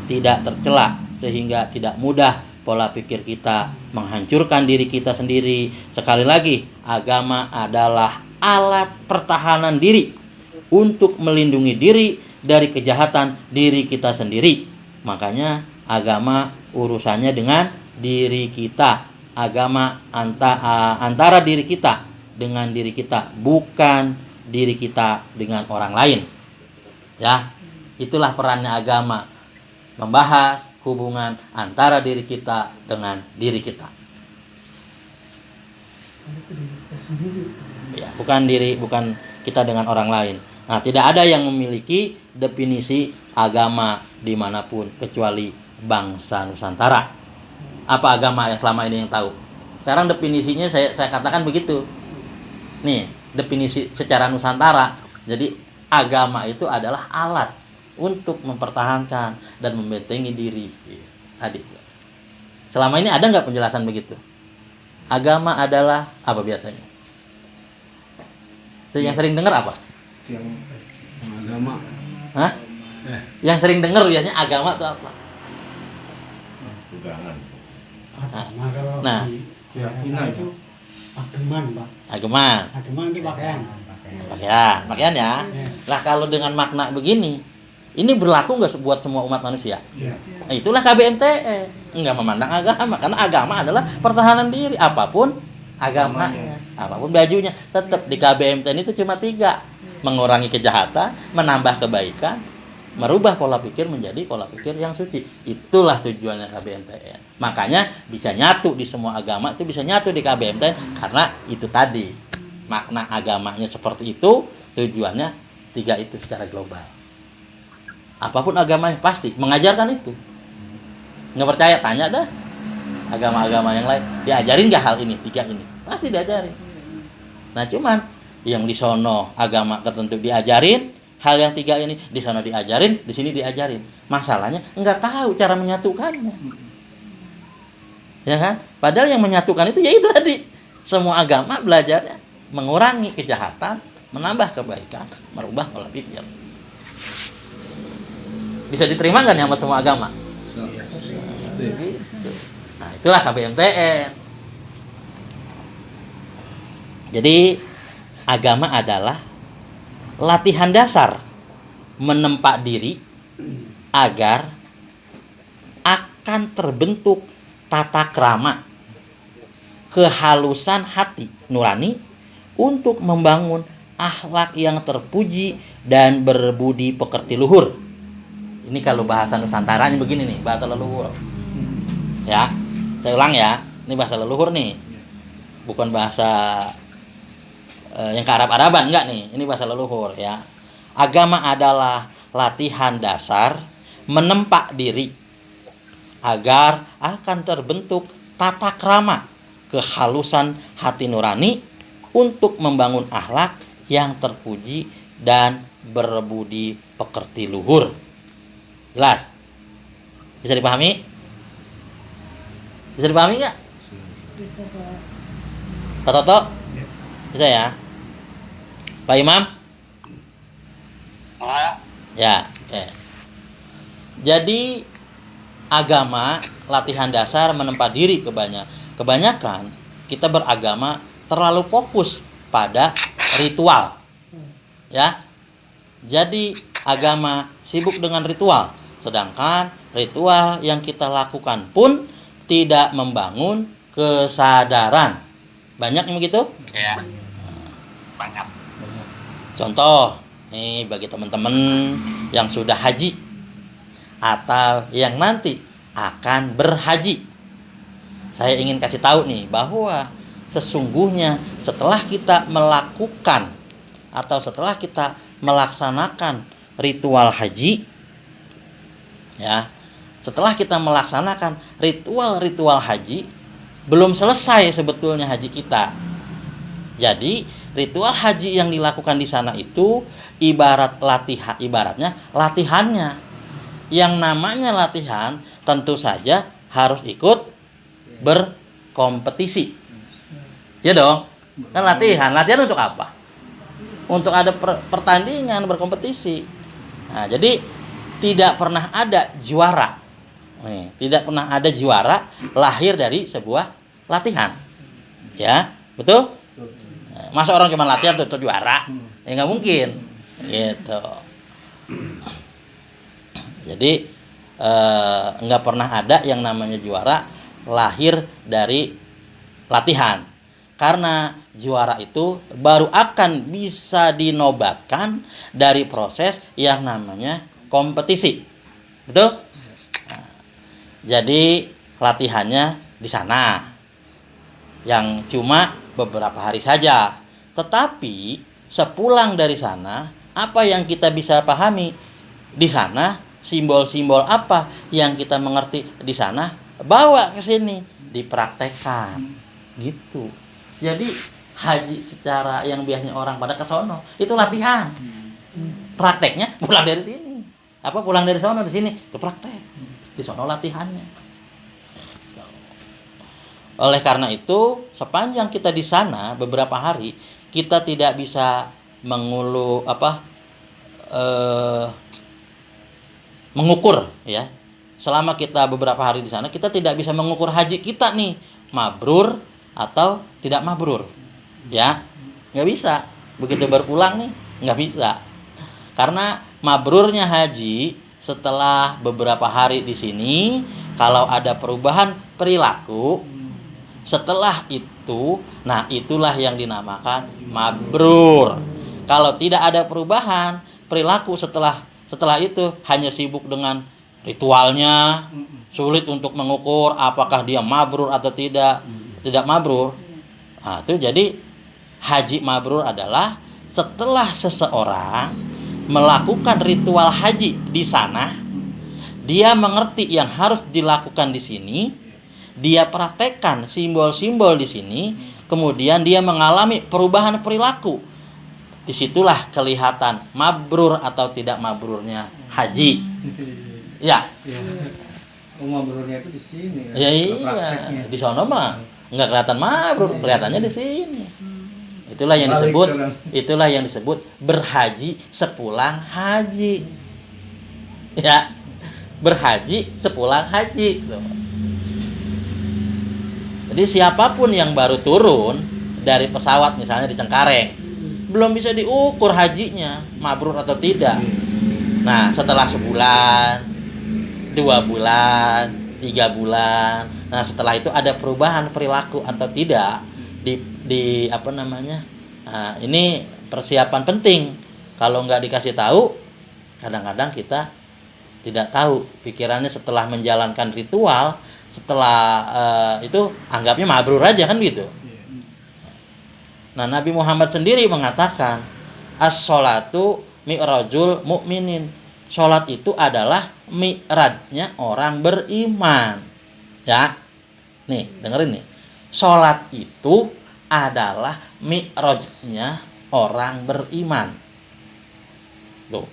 tidak tercela, sehingga tidak mudah pola pikir kita menghancurkan diri kita sendiri. Sekali lagi, agama adalah alat pertahanan diri untuk melindungi diri dari kejahatan diri kita sendiri. Makanya agama urusannya dengan diri kita. Agama antara diri kita dengan diri kita, bukan diri kita dengan orang lain. Ya, itulah perannya agama, membahas hubungan antara diri kita dengan diri kita. Ya, bukan kita dengan orang lain. Nah, tidak ada yang memiliki definisi agama dimanapun kecuali bangsa Nusantara. Apa agama yang selama ini yang tahu? Sekarang definisinya saya katakan begitu. Nih, definisi secara Nusantara. Jadi agama itu adalah alat untuk mempertahankan dan membentengi diri. Tadi. Selama ini ada nggak penjelasan begitu? Agama adalah apa biasanya? Yang sering dengar apa? Yang agama. Hah? Yang sering dengar biasanya agama itu apa? Pegangan. Agama kalau Nah. di Keyakinan, itu ageman, Pak. Ageman. Ageman itu pakaian. Pakaian ya. Lah kalau dengan makna begini, ini berlaku nggak buat semua umat manusia? Iya. Nah, itulah KBMTN. Nggak memandang agama, karena agama adalah pertahanan diri. Apapun agamanya, apapun bajunya, tetap di KBMTN itu cuma 3: mengurangi kejahatan, menambah kebaikan, merubah pola pikir menjadi pola pikir yang suci. Itulah tujuannya KBMTN. Makanya bisa nyatu di semua agama, itu bisa nyatu di KBMTN karena itu tadi. Makna agamanya seperti itu, tujuannya 3 itu secara global. Apapun agamanya pasti mengajarkan itu. Nggak percaya, tanya dah agama-agama yang lain, diajarin nggak hal ini, 3 ini? Pasti diajarin. Nah cuman yang di sono agama tertentu diajarin hal yang 3 ini, di sana diajarin, di sini diajarin. Masalahnya nggak tahu cara menyatukannya, ya kan? Padahal yang menyatukan itu ya itu tadi. Semua agama belajarnya mengurangi kejahatan, menambah kebaikan, merubah pola pikir. Bisa diterima nggak nih sama semua agama? Gitu. Nah itulah KBMTN. Jadi agama adalah latihan dasar menempa diri agar akan terbentuk tata krama, kehalusan hati nurani untuk membangun akhlak yang terpuji dan berbudi pekerti luhur. Ini kalau bahasa Nusantaranya begini nih, bahasa leluhur. Ya, saya ulang ya. Ini bahasa leluhur nih. Bukan bahasa yang ke Arab-Araban, enggak nih. Ini bahasa leluhur ya. Agama adalah latihan dasar menempa diri agar akan terbentuk tata krama, kehalusan hati nurani untuk membangun akhlak yang terpuji dan berbudi pekerti luhur. Jelas? Bisa dipahami? Bisa dipahami nggak? Bisa, Pak. Pak Toto? Bisa ya? Pak Imam? Ya, oke. Jadi agama latihan dasar menempa diri kebanyakan kita beragama terlalu fokus pada ritual. Ya. Jadi agama sibuk dengan ritual, sedangkan ritual yang kita lakukan pun tidak membangun kesadaran. Banyak yang begitu? Ya. Banyak. Contoh, nih bagi teman-teman yang sudah haji atau yang nanti akan berhaji. Saya ingin kasih tahu nih bahwa sesungguhnya setelah kita melakukan atau setelah kita melaksanakan ritual haji, ya, setelah kita melaksanakan ritual haji, belum selesai sebetulnya haji kita. Jadi ritual haji yang dilakukan di sana itu ibaratnya latihannya. Yang namanya latihan tentu saja harus ikut berkompetisi. Ya dong. Kan latihan untuk apa? Untuk ada pertandingan, berkompetisi. Nah, jadi tidak pernah ada juara. Tidak pernah ada juara lahir dari sebuah latihan. Ya, betul? Masa orang cuma latihan tuh juara? Ya nggak mungkin. Gitu. Jadi nggak pernah ada yang namanya juara lahir dari latihan. Karena juara itu baru akan bisa dinobatkan dari proses yang namanya kompetisi. Betul? Nah, jadi latihannya di sana yang cuma beberapa hari saja. Tetapi sepulang dari sana, apa yang kita bisa pahami di sana, simbol-simbol apa yang kita mengerti di sana, bawa ke sini, dipraktekkan. Gitu. Jadi haji secara yang biasanya orang pada ke sono, itu latihan. Prakteknya pulang dari sini. Pulang dari sono di sini, itu praktek. Di sono latihannya. Oleh karena itu, sepanjang kita di sana beberapa hari, kita tidak bisa mengukur ya selama kita beberapa hari di sana, kita tidak bisa mengukur haji kita nih mabrur atau tidak mabrur. Ya, nggak bisa. Begitu berpulang nih, nggak bisa. Karena mabrurnya haji setelah beberapa hari di sini, kalau ada perubahan perilaku, setelah itu, nah itulah yang dinamakan mabrur. Kalau tidak ada perubahan perilaku setelah itu, hanya sibuk dengan ritualnya, sulit untuk mengukur apakah dia mabrur atau tidak mabrur. Nah, itu jadi haji mabrur adalah setelah seseorang melakukan ritual haji di sana, dia mengerti yang harus dilakukan di sini, dia praktekkan simbol-simbol di sini, kemudian dia mengalami perubahan perilaku. Disitulah kelihatan mabrur atau tidak mabrurnya haji. Ya. Oh, mabrurnya itu di sini. Ya iya. Di sono mah nggak kelihatan mabrur, kelihatannya di sini. Itulah yang disebut berhaji sepulang haji. Ya. Berhaji sepulang haji. Jadi siapapun yang baru turun dari pesawat misalnya di Cengkareng, belum bisa diukur hajinya mabrur atau tidak. Nah, setelah sebulan, 2 bulan, 3 bulan, nah setelah itu ada perubahan perilaku atau tidak di apa namanya? Nah, ini persiapan penting. Kalau nggak dikasih tahu, kadang-kadang kita tidak tahu. Pikirannya setelah menjalankan ritual, setelah itu anggapnya mabrur aja kan gitu. Nah, Nabi Muhammad sendiri mengatakan, as-sholatu mi'rajul mu'minin. Sholat itu adalah mi'rajnya orang beriman. Ya, nih dengerin nih. Sholat itu adalah mi'rajnya orang beriman. Tuh.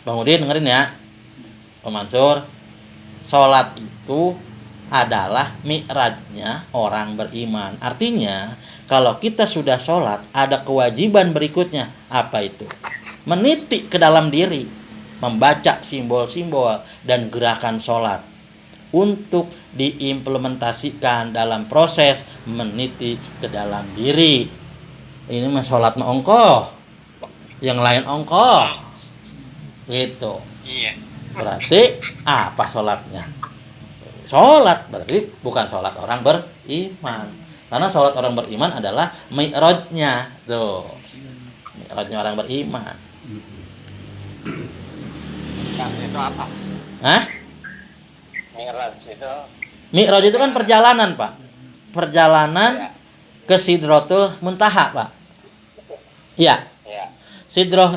Bang Udin dengerin ya. Pak Mansur, sholat itu adalah mi'rajnya orang beriman. Artinya, kalau kita sudah sholat, ada kewajiban berikutnya. Apa itu? Meniti ke dalam diri, membaca simbol-simbol dan gerakan sholat untuk diimplementasikan dalam proses meniti ke dalam diri. Ini mah sholat mah ongkoh, yang lain ongkoh, gitu. Iya. Berarti apa sholatnya? Sholat berarti bukan sholat orang beriman. Karena sholat orang beriman adalah mi'rajnya. Tuh. Mi'rajnya orang beriman. Mi'raj itu apa? Hah? Mi'raj itu kan perjalanan, Pak. Perjalanan ke Sidratul Muntaha, Pak. Iya. Ya. Sidroh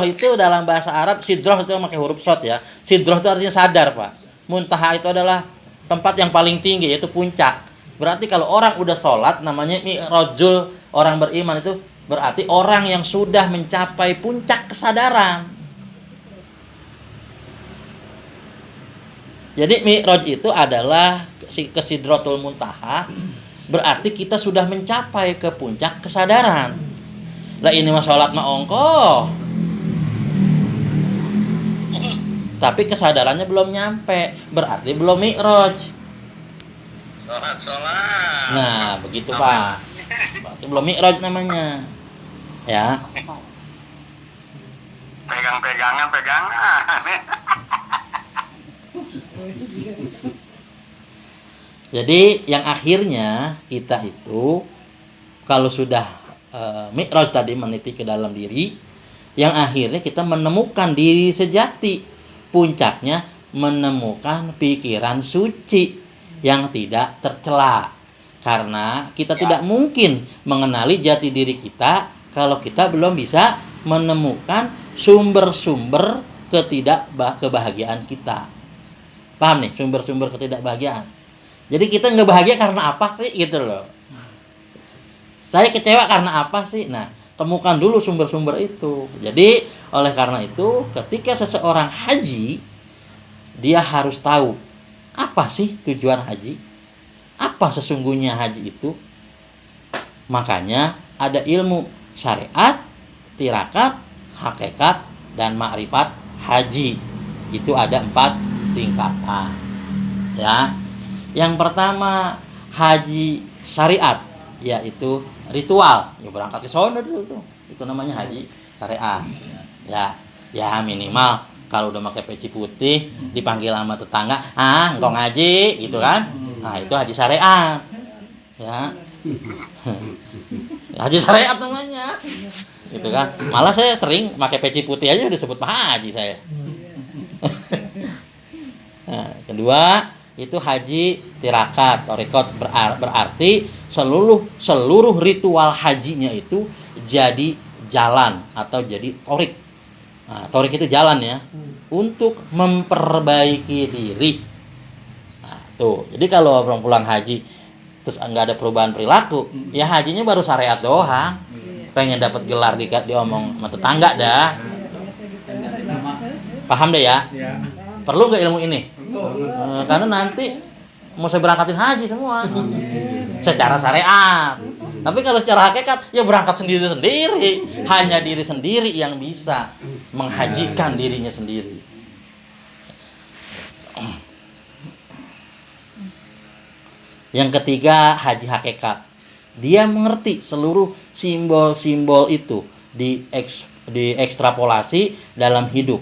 itu dalam bahasa Arab, sidroh itu pakai huruf shad ya. Sidroh itu artinya sadar, Pak. Muntaha itu adalah tempat yang paling tinggi, yaitu puncak. Berarti kalau orang udah sholat, namanya mi'rajul orang beriman, itu berarti orang yang sudah mencapai puncak kesadaran. Jadi mi'raj itu adalah ke Sidratul Muntaha, berarti kita sudah mencapai ke puncak kesadaran. Lah ini mah sholat mah ongkoh, tapi kesadarannya belum nyampe, berarti belum mi'raj. Sholat. Nah, begitu Pak. Berarti belum mi'raj namanya. Ya. Pegangan. Jadi yang akhirnya kita itu kalau sudah mi'raj tadi meniti ke dalam diri, yang akhirnya kita menemukan diri sejati. Puncaknya menemukan pikiran suci yang tidak tercela. Karena kita tidak mungkin mengenali jati diri kita kalau kita belum bisa menemukan sumber-sumber kebahagiaan kita. Paham nih, sumber-sumber ketidakbahagiaan. Jadi kita nggak bahagia karena apa sih gitu loh. Saya kecewa karena apa sih? Nah, temukan dulu sumber-sumber itu. Jadi, oleh karena itu, ketika seseorang haji, dia harus tahu apa sih tujuan haji? Apa sesungguhnya haji itu? Makanya ada ilmu syariat, tirakat, hakikat, dan ma'rifat haji. itu ada 4 tingkatan. Ya. Yang pertama haji syariat, yaitu ritual. Ya berangkat ke sono dulu tuh. Itu namanya haji syariat. Ya, ya minimal kalau udah pakai peci putih dipanggil sama tetangga, engkau ngaji gitu kan. Nah, itu haji syariat. Ya. Haji syariat namanya. Gitu kan. Malah saya sering pakai peci putih aja udah disebut Pak Haji saya. Nah, kedua itu haji tirakat, torikot, berarti seluruh ritual hajinya itu jadi jalan atau jadi torik. Nah, torik itu jalan ya, untuk memperbaiki diri. Nah, tuh. Jadi kalau orang pulang haji terus nggak ada perubahan perilaku, ya hajinya baru syariat doang. Pengen dapat gelar diomong sama tetangga dah. Paham deh ya? Ya. Perlu nggak ilmu ini? Betul. Karena nanti mau saya berangkatin haji semua secara syariat. Tapi kalau secara hakikat ya berangkat sendiri-sendiri. Hanya diri sendiri yang bisa menghajikan dirinya sendiri. Yang ketiga haji hakikat. Dia mengerti seluruh simbol-simbol itu diekstrapolasi dalam hidup.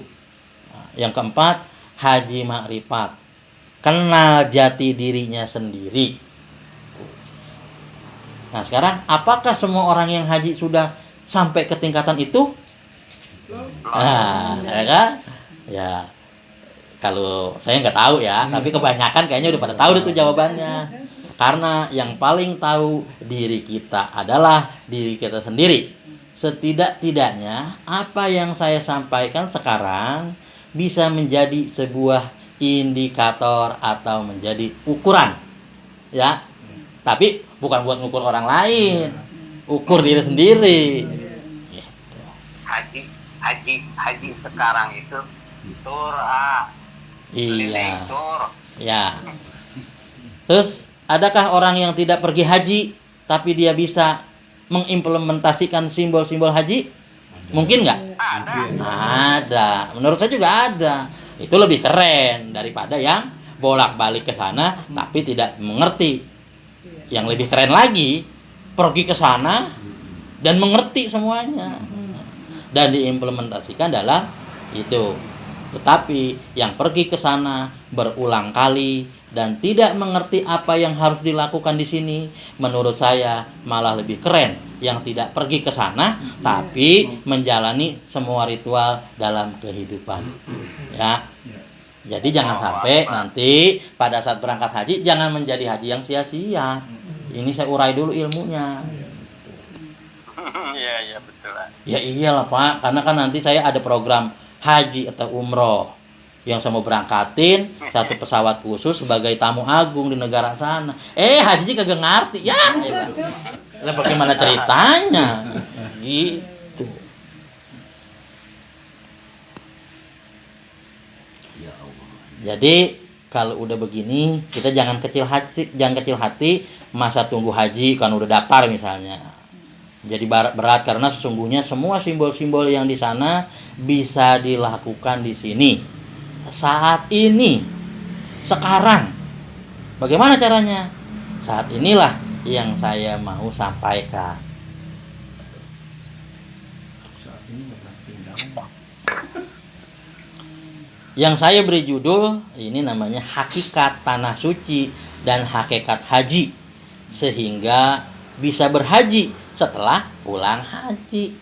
Yang keempat haji makrifat. Kenal jati dirinya sendiri. Nah sekarang apakah semua orang yang haji sudah sampai ke tingkatan itu? Nah, ya kan? Ya, kalau saya nggak tahu ya, tapi kebanyakan kayaknya udah pada tahu itu jawabannya. Karena yang paling tahu diri kita adalah diri kita sendiri. Setidak-tidaknya apa yang saya sampaikan sekarang bisa menjadi sebuah indikator atau menjadi ukuran. Ya. Tapi bukan buat ngukur orang lain. Ukur diri sendiri. Haji sekarang itu tur Iya. tur. Ya. Terus adakah orang yang tidak pergi haji tapi dia bisa mengimplementasikan simbol-simbol haji? Mungkin nggak? Ada. Menurut saya juga ada. Itu lebih keren daripada yang bolak-balik ke sana tapi tidak mengerti. Yang lebih keren lagi pergi ke sana dan mengerti semuanya dan diimplementasikan dalam itu. Tetapi yang pergi ke sana berulang kali dan tidak mengerti apa yang harus dilakukan di sini, menurut saya malah lebih keren yang tidak pergi ke sana tapi menjalani semua ritual dalam kehidupan. Ya. Jadi jangan sampai nanti pada saat berangkat haji jangan menjadi haji yang sia-sia. Ini saya urai dulu ilmunya. Iya betul lah. Ya iyalah Pak, karena kan nanti saya ada program haji atau umroh yang saya mau berangkatin satu pesawat khusus sebagai tamu agung di negara sana. Hajinya kagak ngerti. Ya. Lah bagaimana ceritanya? Gitu. Jadi kalau udah begini kita jangan kecil hati masa tunggu haji kan udah daftar misalnya. Jadi berat karena sesungguhnya semua simbol-simbol yang di sana bisa dilakukan di sini. Saat ini, sekarang. Bagaimana caranya? Saat inilah yang saya mau sampaikan. Saat ini nggak tinggal. Yang saya beri judul ini namanya hakikat tanah suci dan hakikat haji sehingga bisa berhaji setelah pulang haji.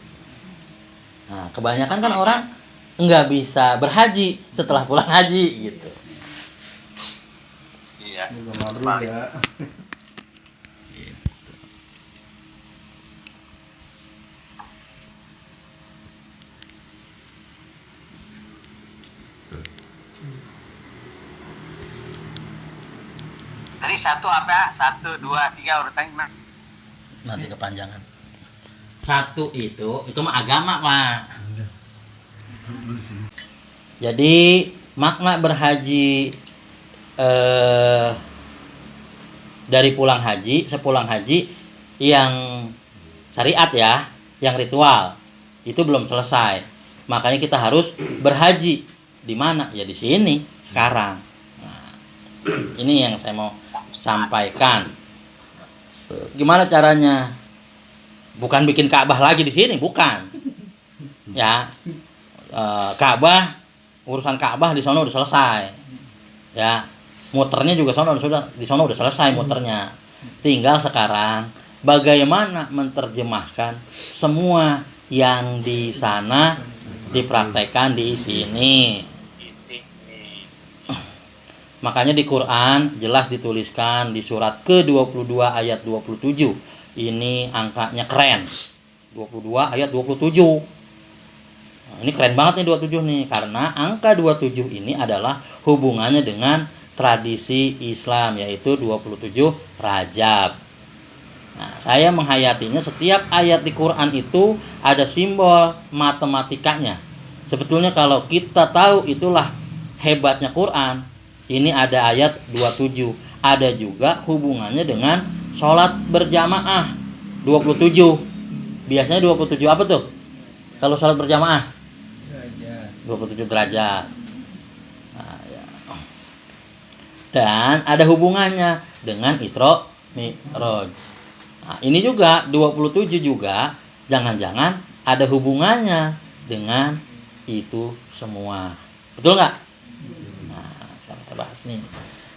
Nah, kebanyakan kan orang nggak bisa berhaji setelah pulang haji gitu. Iya. Belum mabrur ya. Tadi satu apa? 1, 2, 3 urutannya gimana? Nanti kepanjangan. Satu itu mah agama Pak. Jadi makna berhaji dari pulang haji, sepulang haji yang syariat ya, yang ritual itu belum selesai. Makanya kita harus berhaji Di mana? Ya di sini sekarang. Nah, ini yang saya mau sampaikan. Gimana caranya? Bukan bikin Ka'bah lagi di sini, bukan. Ya, Ka'bah, urusan Ka'bah di sana udah selesai. Ya, muternya juga di sana udah selesai muternya. Tinggal sekarang bagaimana menerjemahkan semua yang di sana dipraktekkan di sini. Makanya di Quran jelas dituliskan di surat ke-22 ayat 27. Ini angkanya keren. 22 ayat 27. Nah, ini keren banget nih 27 nih, karena angka 27 ini adalah hubungannya dengan tradisi Islam, yaitu 27 Rajab. Nah, saya menghayatinya setiap ayat di Quran itu ada simbol matematikanya. Sebetulnya kalau kita tahu, itulah hebatnya Quran. Ini ada ayat 27. Ada juga hubungannya dengan sholat berjamaah 27. Biasanya 27 apa tuh? Kalau sholat berjamaah 27 derajat. Nah, ya. Dan ada hubungannya dengan Isra Mi'raj. Nah, ini juga 27 juga jangan-jangan ada hubungannya dengan itu semua. Betul nggak? Nah, kita bahas nih.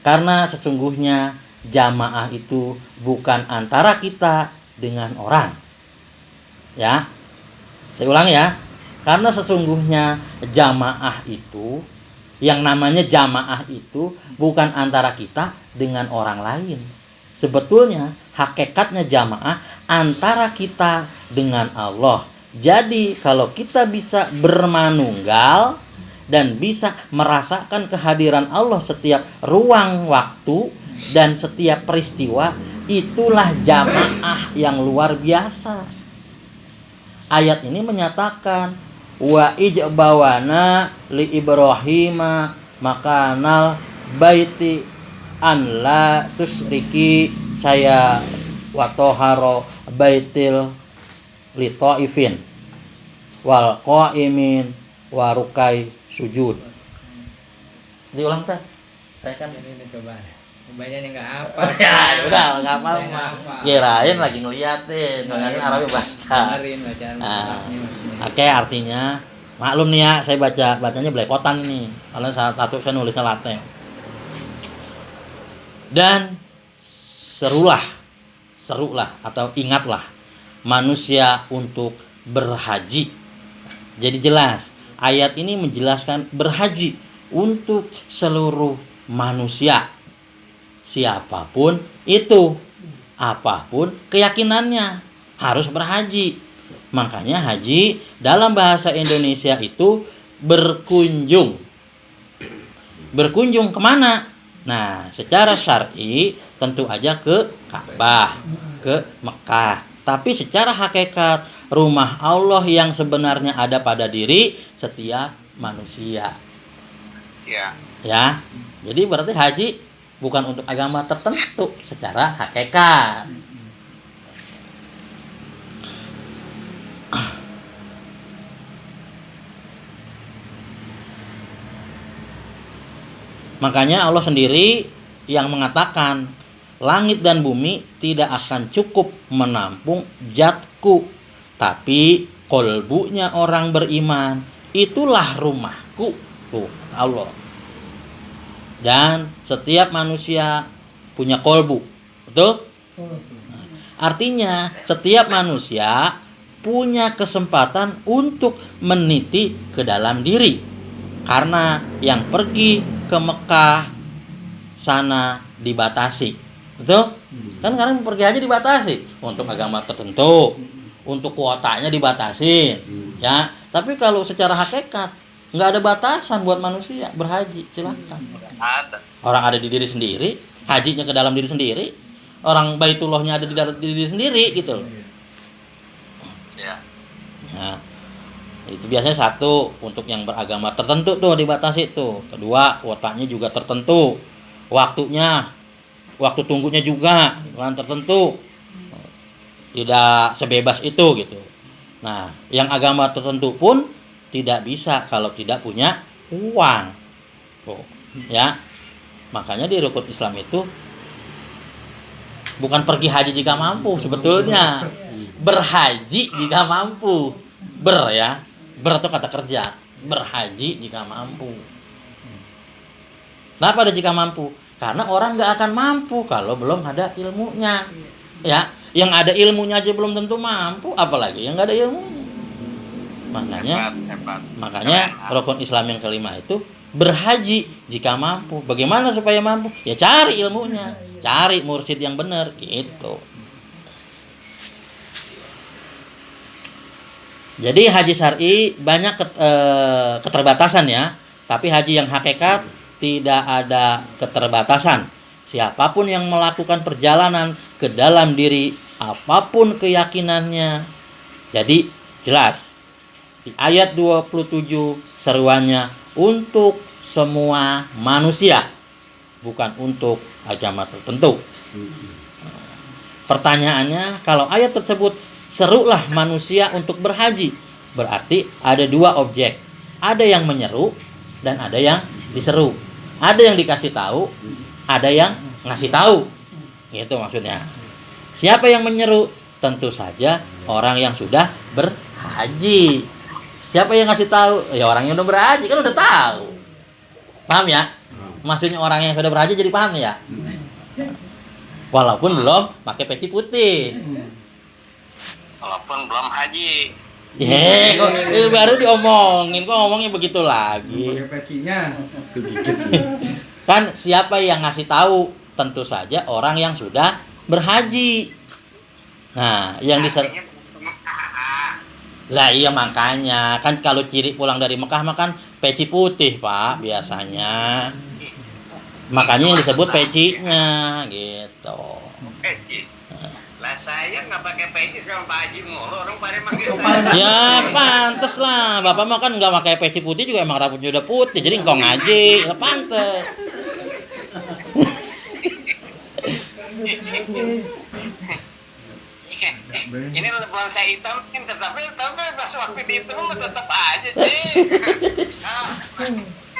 Karena sesungguhnya jamaah itu bukan antara kita dengan orang. Ya. Saya ulang ya. Karena sesungguhnya jamaah itu, yang namanya jamaah itu bukan antara kita dengan orang lain. Sebetulnya hakikatnya jamaah antara kita dengan Allah. Jadi kalau kita bisa bermanunggal dan bisa merasakan kehadiran Allah setiap ruang waktu dan setiap peristiwa, itulah jamaah yang luar biasa. Ayat ini menyatakan wa ijbawana li Ibrahima makanal baiti an la tusriki saya watoharo baitil li ta'ifin wal qaimin wa rukai sujud. Diulang teh. Saya kan ini coba bacanya nggak apa. Ya udah nggak apa Saya nggak mah. hafal. Kirain lagi ngeliatin, dengerin Arabi baca. Dengerin bacaan Nah, lengkapnya maksudnya. Oke, artinya maklum nih ya, saya bacanya belepotan nih. Karena salah satu saya nulisnya latte. Dan serulah atau ingatlah manusia untuk berhaji. Jadi jelas, ayat ini menjelaskan berhaji untuk seluruh manusia. Siapapun itu, apapun keyakinannya, harus berhaji. Makanya haji dalam bahasa Indonesia itu berkunjung. Berkunjung kemana? Nah, secara syar'i tentu aja ke Ka'bah, ke Mekah. Tapi secara hakikat rumah Allah yang sebenarnya ada pada diri setiap manusia. Ya. Ya. Jadi berarti haji bukan untuk agama tertentu secara hakikat. Makanya Allah sendiri yang mengatakan langit dan bumi tidak akan cukup menampung zatku, tapi kolbunya orang beriman itulah rumahku. Tuh Allah. Dan setiap manusia punya kolbu, betul? Artinya setiap manusia punya kesempatan untuk meniti ke dalam diri. Karena yang pergi ke Mekah sana dibatasi, betul? Kan sekarang pergi aja dibatasi untuk agama tertentu, untuk kuotanya dibatasi, ya. Tapi kalau secara hakikat nggak ada batasan buat manusia berhaji, silakan. Ada. Orang ada di diri sendiri, hajinya ke dalam diri sendiri. Orang Baitullahnya ada di dalam diri sendiri gitu loh. Ya. Nah, itu biasanya satu untuk yang beragama tertentu tuh dibatasi tuh. Kedua, kuotanya juga tertentu. Waktu tunggunya juga kan tertentu. Tidak sebebas itu gitu. Nah, yang agama tertentu pun tidak bisa kalau tidak punya uang. Tuh, ya. Makanya di rukun Islam itu bukan pergi haji jika mampu sebetulnya. Berhaji jika mampu. Ya. Ber itu kata kerja. Berhaji jika mampu. Kenapa ada jika mampu? Karena orang nggak akan mampu kalau belum ada ilmunya. Ya, yang ada ilmunya aja belum tentu mampu, apalagi yang nggak ada ilmu. Makanya rukun Islam yang kelima itu berhaji jika mampu. Bagaimana supaya mampu? Ya cari ilmunya, cari mursyid yang benar gitu. Jadi haji syar'i banyak keterbatasan ya, tapi haji yang hakikat tidak ada keterbatasan. Siapapun yang melakukan perjalanan ke dalam diri apapun keyakinannya. Jadi jelas di ayat 27 seruannya untuk semua manusia, bukan untuk agama tertentu. Pertanyaannya, kalau ayat tersebut serulah manusia untuk berhaji, berarti ada dua objek. Ada yang menyeru dan ada yang diseru. Ada yang dikasih tahu, ada yang ngasih tahu. Gitu maksudnya. Siapa yang menyeru? Tentu saja orang yang sudah berhaji. Siapa yang ngasih tahu? Ya orang yang udah berhaji, kan udah tahu. Paham ya? Maksudnya orang yang sudah berhaji jadi paham ya? Walaupun belum pakai peci putih. Walaupun belum haji. Kok baru diomongin, kok ngomongnya begitu lagi. Pakai pecinya. Kan siapa yang ngasih tahu? Tentu saja orang yang sudah berhaji. Nah, yang diseru. Lah iya makanya, kan kalau ciri pulang dari Mekah makan peci putih, Pak, biasanya. Makanya yang disebut pecinya gitu. Peci. Lah saya nggak pakai peci sekarang Pak Haji mulu, orang pada manggil saya. Ya pantes lah, Bapak mah kan nggak pakai peci putih juga emang rambutnya udah putih, jadi engkau ngaji, ya pantes. Ini belum saya hitamin, tetapi pas waktu dihitung tetap aja sih.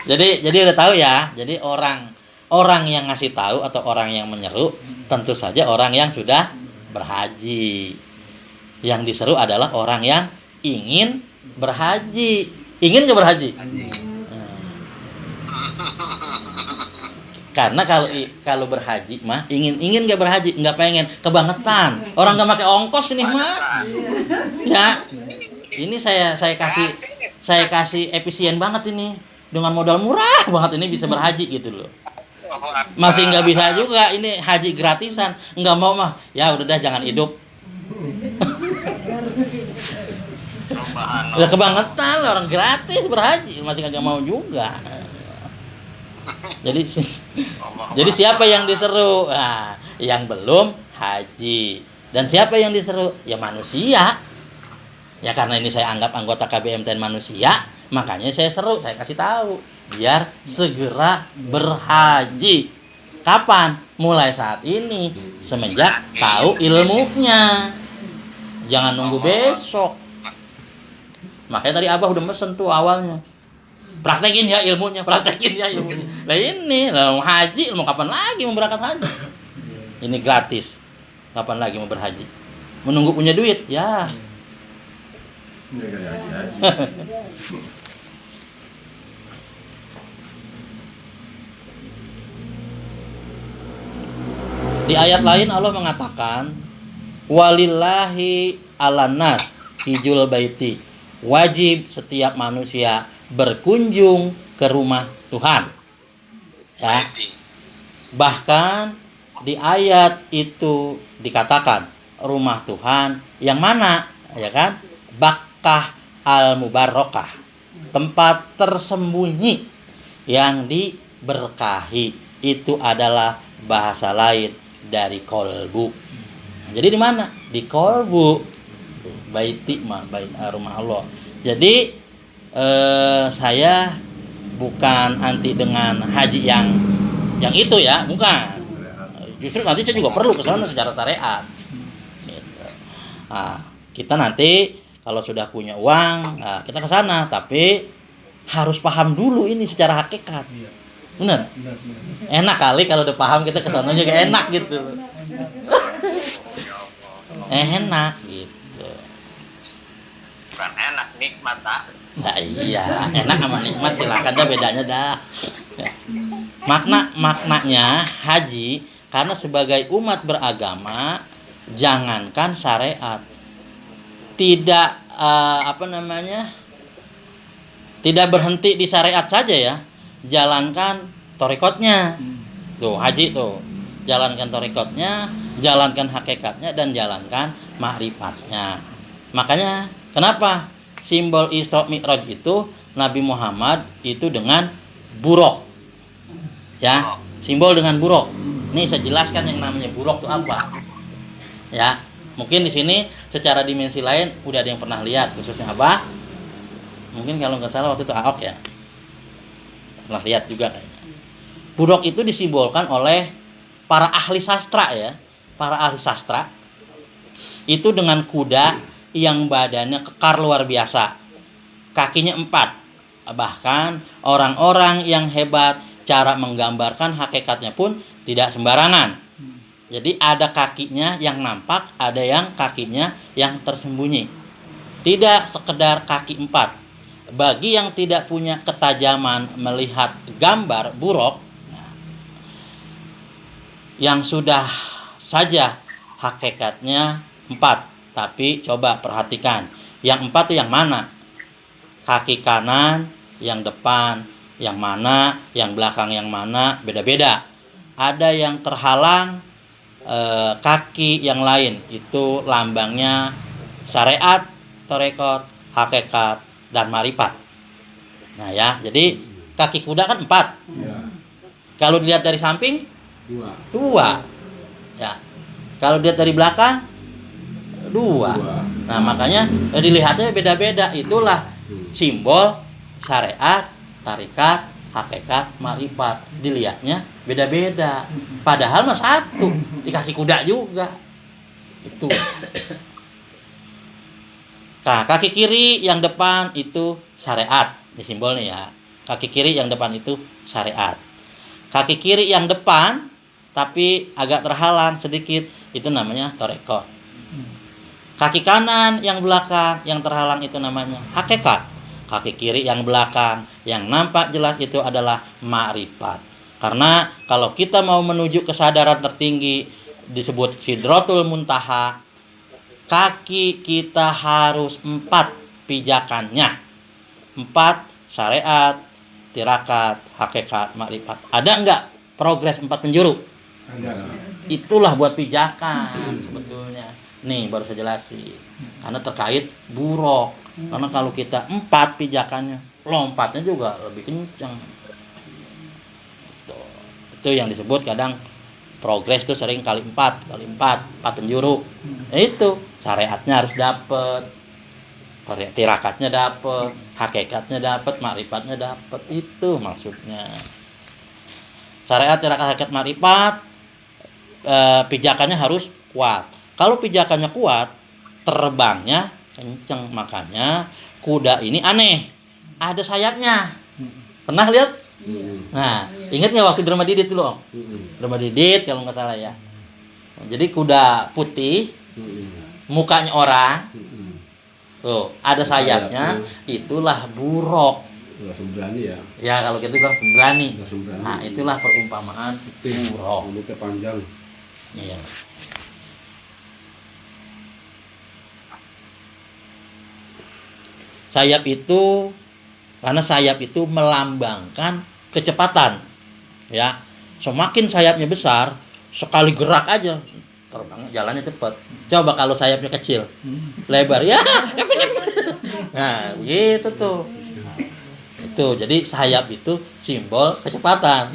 Jadi udah tahu ya. Jadi orang yang ngasih tahu atau orang yang menyeru tentu saja orang yang sudah berhaji. Yang diseru adalah orang yang ingin berhaji. Ingin nggak berhaji? Karena kalau berhaji mah ingin nggak berhaji, nggak pengen, kebangetan. Orang nggak pakai ongkos ini mah. Ya, ini saya kasih efisien banget ini, dengan modal murah banget ini bisa berhaji gitu loh. Masih nggak bisa juga ini haji gratisan, nggak mau mah. Ya udah dah jangan hidup. Udah kebangetan orang gratis berhaji masih nggak mau juga. Jadi siapa yang diseru? Nah, yang belum haji. Dan siapa yang diseru? Ya manusia. Ya karena ini saya anggap anggota KBMTN manusia, makanya saya seru, saya kasih tahu biar segera berhaji. Kapan? Mulai saat ini, semenjak tahu ilmunya. Jangan nunggu besok. Makanya tadi Abah udah mesen tuh awalnya. Praktekin ya ilmunya. Lah ini, lah mau haji, mau kapan lagi mau berangkat haji? Ini gratis. Kapan lagi mau berhaji? Menunggu punya duit, ya. Di ayat lain Allah mengatakan, walillahi 'alan nas hijjul baiti. Wajib setiap manusia berkunjung ke rumah Tuhan. Ya. Bahkan di ayat itu dikatakan rumah Tuhan yang mana? Ya kan? Bakkah al-mubarakah. Tempat tersembunyi yang diberkahi. Itu adalah bahasa lain dari kolbu. Jadi di mana? Di kolbu. Baiti mah rumah Allah. Jadi saya bukan anti dengan haji yang itu ya, bukan. Justru nanti saya juga perlu ke sana secara syariat. Gitu. Nah, kita nanti kalau sudah punya uang, kita ke sana. Tapi harus paham dulu ini secara hakikat. Iya. Bener? Benar. Enak kali kalau udah paham kita kesononya kayak enak gitu. Ya Allah. Enak gitu. Bukan enak, nikmat tak. Nah iya, enak sama nikmat silakan dah bedanya dah. Ya. Maknanya haji karena sebagai umat beragama jangankan syariat tidak tidak berhenti di syariat saja ya, jalankan torikotnya. Tuh haji tuh, jalankan torikotnya, jalankan hakikatnya dan jalankan ma'rifatnya. Makanya kenapa simbol Isra Mi'raj itu Nabi Muhammad itu dengan buruk. Ya, simbol dengan buruk. Nih saya jelaskan yang namanya buruk itu apa. Ya, mungkin di sini secara dimensi lain udah ada yang pernah lihat, khususnya apa? Mungkin kalau nggak salah waktu itu Aok ya. Pernah lihat juga kayaknya. Buruk itu disimbolkan oleh para ahli sastra ya. Para ahli sastra itu dengan kuda yang badannya kekar luar biasa, kakinya 4. Bahkan orang-orang yang hebat cara menggambarkan hakikatnya pun tidak sembarangan. Jadi ada kakinya yang nampak, ada yang kakinya yang tersembunyi. Tidak sekedar kaki 4. Bagi yang tidak punya ketajaman melihat gambar buruk, yang sudah saja hakikatnya 4. Tapi coba perhatikan, yang 4 itu yang mana? Kaki kanan, yang depan, yang mana, yang belakang, yang mana, beda-beda. Ada yang terhalang kaki yang lain, itu lambangnya syariat, tarekat, hakikat, dan marifat. Nah ya, jadi kaki kuda kan 4. Iya. Kalau dilihat dari samping, 2. 2. Ya. Kalau dilihat dari belakang, 2. Nah makanya dilihatnya beda-beda. Itulah simbol syariat, tarikat, hakikat, marifat. Dilihatnya beda-beda. Padahal mah satu, di kaki kuda juga. Itu. Nah kaki kiri yang depan itu syariat. Ini simbolnya ya. Kaki kiri yang depan itu syariat. Kaki kiri yang depan tapi agak terhalang sedikit itu namanya tarekat. Kaki kanan yang belakang yang terhalang itu namanya hakikat. Kaki kiri yang belakang yang nampak jelas itu adalah ma'rifat. Karena kalau kita mau menuju kesadaran tertinggi disebut Sidratul Muntaha, kaki kita harus 4 pijakannya. 4 syariat, tirakat, hakikat, ma'rifat. Ada enggak progres 4 penjuru? Ada. Itulah buat pijakan sebetulnya. Nih baru saya jelasin. Karena terkait buruk. Karena kalau kita 4 pijakannya, lompatnya juga lebih kencang. Itu yang disebut kadang progres itu sering kali 4 penjuru. Nah, itu syariatnya harus dapet, tirakatnya dapet, hakikatnya dapet, makrifatnya dapet. Itu maksudnya. Syariat, tirakat, hakikat, makrifat, pijakannya harus kuat. Kalau pijakannya kuat, terbangnya kenceng. Makanya kuda ini aneh, ada sayapnya. Pernah lihat? Nah, ingat nggak waktu drama Didit dulu, Om? Drama Didit kalau nggak salah ya. Jadi kuda putih, mukanya orang, tuh ada sayapnya, itulah buruk. Langsung berani ya. Ya kalau gitu bilang sembrani. Langsung berani. Nah itulah perumpamaan buruk. Mulutnya panjang. Iya. Sayap itu karena sayap itu melambangkan kecepatan. Ya. Semakin sayapnya besar, sekali gerak aja terbang jalannya cepat. Coba kalau sayapnya kecil, lebar ya. Nah, gitu tuh. Itu jadi sayap itu simbol kecepatan.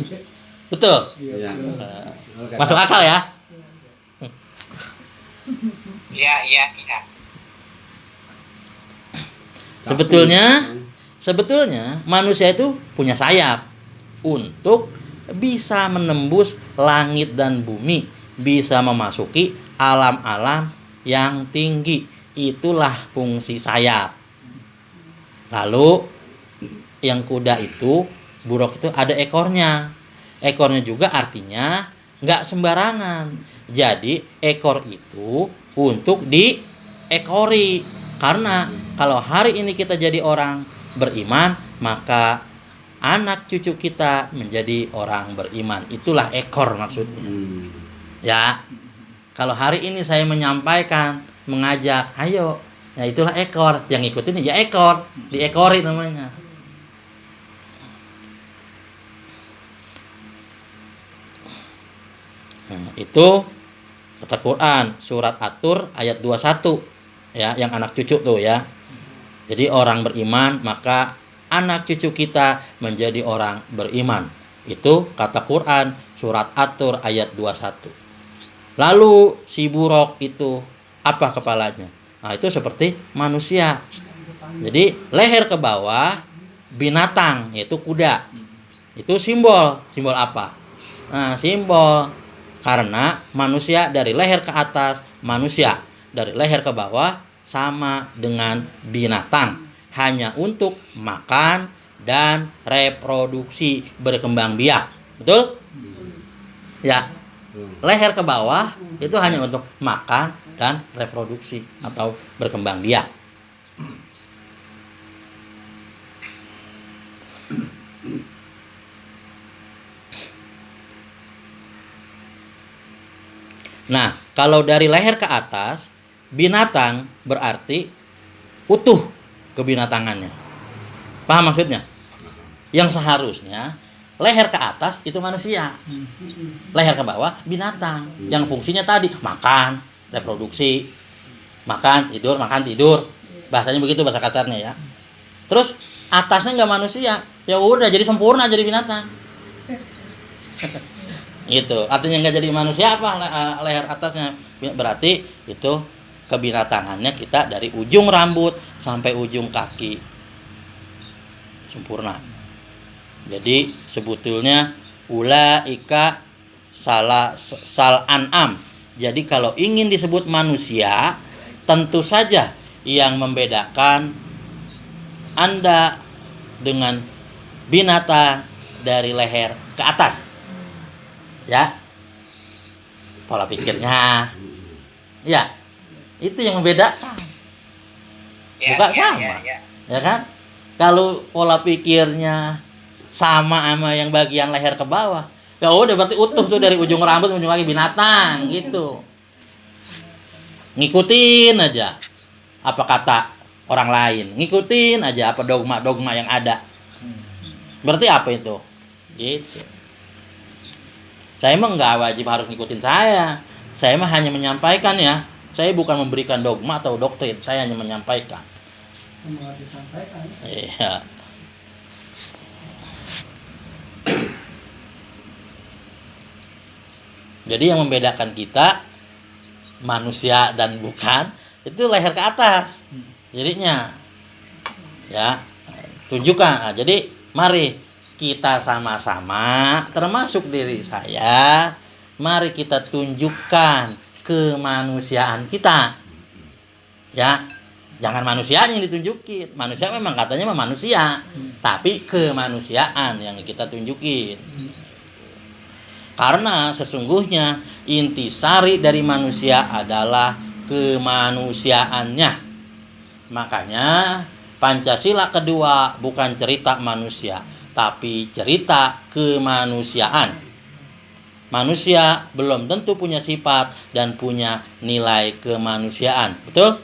Betul? Iya. Nah, masuk akal ya? Iya. Sebetulnya manusia itu punya sayap untuk bisa menembus langit dan bumi, bisa memasuki alam-alam yang tinggi. Itulah fungsi sayap. Lalu yang kuda itu, buruk itu ada ekornya. Ekornya juga artinya nggak sembarangan. Jadi ekor itu untuk diekori. Karena kalau hari ini kita jadi orang beriman, maka anak cucu kita menjadi orang beriman. Itulah ekor maksudnya. Ya. Kalau hari ini saya menyampaikan, mengajak, ayo, ya itulah ekor. Yang ngikutin ya ekor, diekori namanya. Nah, itu kata Quran surat At-Tur ayat 21 ya, yang anak cucu tuh ya. Jadi orang beriman maka anak cucu kita menjadi orang beriman. Itu kata Quran surat At-Tur ayat 21. Lalu si buruk itu apa kepalanya? Nah, itu seperti manusia. Jadi leher ke bawah binatang, yaitu kuda. Itu simbol apa? Nah, simbol karena manusia dari leher ke atas, manusia dari leher ke bawah sama dengan binatang, hanya untuk makan dan reproduksi, berkembang biak. Betul? Ya. Leher ke bawah itu hanya untuk makan dan reproduksi atau berkembang biak. Nah, kalau dari leher ke atas, binatang berarti utuh kebinatangannya. Paham maksudnya? Yang seharusnya leher ke atas itu manusia, leher ke bawah binatang. Yang fungsinya tadi makan, reproduksi, makan, tidur. Bahasanya begitu, bahasa kasarnya ya. Terus atasnya nggak manusia, ya udah jadi sempurna jadi binatang. Itu artinya nggak jadi manusia apa leher atasnya, berarti itu kebinatangannya kita dari ujung rambut sampai ujung kaki sempurna. Jadi sebetulnya ulaika sal an'am. Jadi kalau ingin disebut manusia, tentu saja yang membedakan Anda dengan binatang dari leher ke atas. Ya, pola pikirnya, ya, itu yang membedakan. Bukan sama, ya kan? Kalau pola pikirnya sama yang bagian leher ke bawah, ya udah berarti utuh tuh dari ujung rambut ujung kaki binatang gitu. Ngikutin aja apa kata orang lain, ngikutin aja apa dogma yang ada. Berarti apa itu? Gitu. Saya mah nggak wajib harus ngikutin saya. Saya mah hanya menyampaikan ya. Saya bukan memberikan dogma atau doktrin. Saya hanya menyampaikan. Iya. Jadi yang membedakan kita manusia dan bukan itu leher ke atas. Jadinya ya tunjukkan. Nah, jadi mari kita sama-sama, termasuk diri saya, mari kita tunjukkan kemanusiaan kita. Ya, jangan manusianya yang ditunjukin. Manusia memang katanya manusia, tapi kemanusiaan yang kita tunjukin. Karena sesungguhnya intisari dari manusia adalah kemanusiaannya. Makanya Pancasila kedua bukan cerita manusia, tapi cerita kemanusiaan. Manusia belum tentu punya sifat dan punya nilai kemanusiaan. Betul?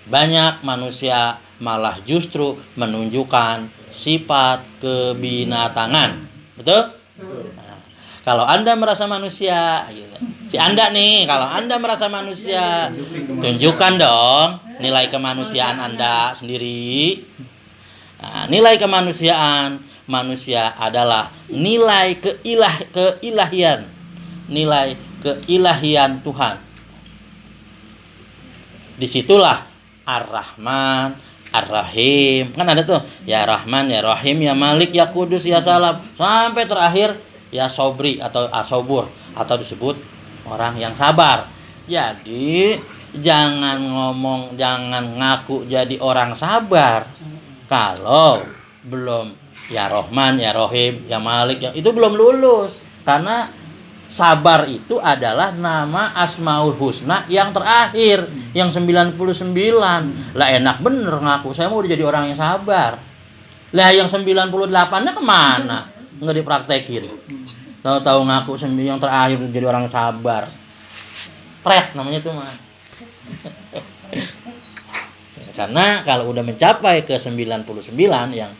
Banyak manusia malah justru menunjukkan sifat kebinatangan. Betul? Nah, kalau Anda merasa manusia, si Anda nih, kalau Anda merasa manusia, tunjukkan dong nilai kemanusiaan Anda sendiri. Nah, nilai kemanusiaan manusia adalah nilai keilahian, nilai keilahian Tuhan. Disitulah Ar-Rahman, Ar-Rahim. Kan ada tuh, ya Rahman, ya Rahim, ya Malik, ya Kudus, ya Salam, sampai terakhir ya Sobri atau Asobur, atau disebut orang yang sabar. Jadi jangan ngaku jadi orang sabar, Kalau belum ya Rohman, ya Rohim, ya Malik, yang itu belum lulus. Karena sabar itu adalah nama Asmaul Husna yang terakhir, yang 99. Lah enak bener ngaku saya mau jadi orang yang sabar. Lah yang 98-nya kemana? Nggak dipraktekin. Tahu-tahu ngaku yang terakhir jadi orang sabar. Pret namanya itu mah. Karena kalau udah mencapai ke 99 yang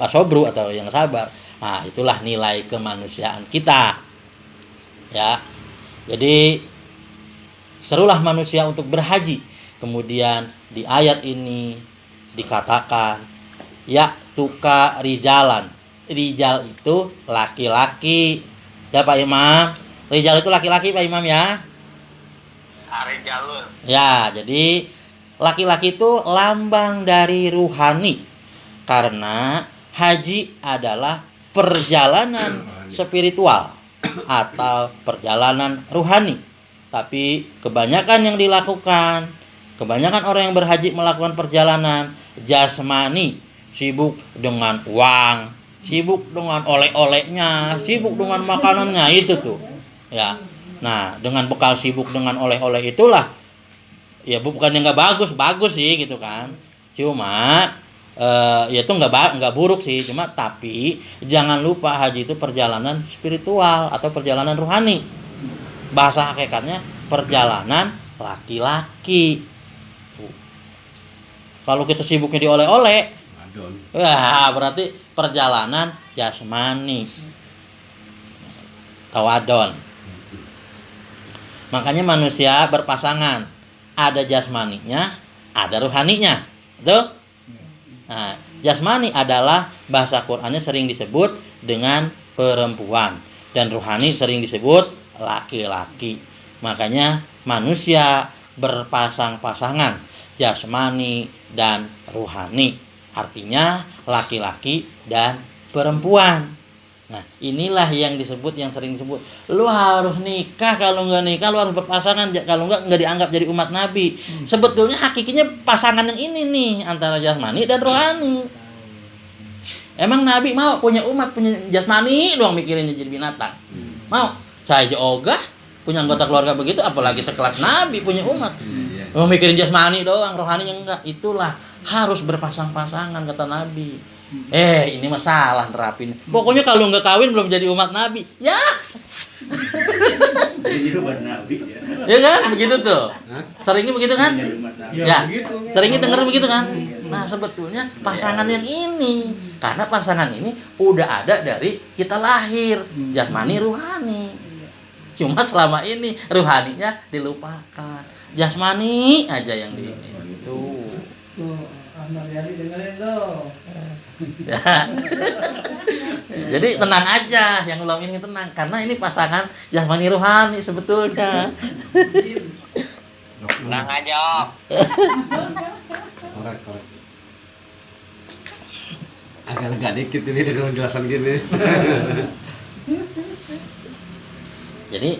asobru atau yang sabar, nah itulah nilai kemanusiaan kita. Ya. Jadi serulah manusia untuk berhaji. Kemudian di ayat ini dikatakan ya tuka rijalan. Rijal itu laki-laki. Ya Pak Imam. Rijal itu laki-laki Pak Imam ya. Are jalur. Ya, jadi laki-laki itu lambang dari ruhani. Karena haji adalah perjalanan spiritual atau perjalanan ruhani. Tapi kebanyakan yang dilakukan, kebanyakan orang yang berhaji melakukan perjalanan jasmani, sibuk dengan uang, sibuk dengan oleh-olehnya, sibuk dengan makanannya, itu tuh. Ya. Nah, dengan bekal sibuk dengan oleh-oleh itulah ya bukan yang nggak bagus sih gitu kan. Cuma ya itu nggak buruk sih, cuma tapi jangan lupa haji itu perjalanan spiritual atau perjalanan ruhani. Bahasa hakikatnya perjalanan laki-laki. Kalau kita sibuknya di oleh-oleh, wah berarti perjalanan jasmani. Tawadon. Makanya manusia berpasangan, ada jasmaninya, ada ruhaninya. Betul? Nah, jasmani adalah bahasa Qur'annya sering disebut dengan perempuan dan ruhani sering disebut laki-laki. Makanya manusia berpasang-pasangan jasmani dan ruhani. Artinya laki-laki dan perempuan. Nah, inilah yang disebut, yang sering disebut. Lu harus nikah, kalau nggak nikah lu harus berpasangan, kalau nggak dianggap jadi umat Nabi. Sebetulnya hakikinya pasangan yang ini nih antara jasmani dan rohani. Emang Nabi mau punya umat punya jasmani doang mikirinnya jadi binatang? Mau? Saya aja ogah punya anggota keluarga begitu, apalagi sekelas Nabi punya umat. Mau mikirin jasmani doang, rohani yang enggak. Itulah harus berpasang-pasangan kata Nabi. Ini masalah nerapin. Pokoknya kalau nggak kawin belum jadi umat Nabi. Ya. Jadi umat Nabi ya. Ya kan? Begitu tuh. Seringnya begitu kan? Ya. Seringnya denger begitu kan? Nah, sebetulnya pasangan yang ini, karena pasangan ini udah ada dari kita lahir, jasmani ruhani. Cuma selama ini ruhaninya dilupakan. Jasmani aja yang di ini. Tuh. Ahmad Yani dengerin tuh. Ya. Jadi tenang aja, yang ulang ini tenang karena ini pasangan jasmani ruhani sebetulnya. Tenang aja, Om. Korek. Agak lega dikit ini dengan penjelasan gini. Jadi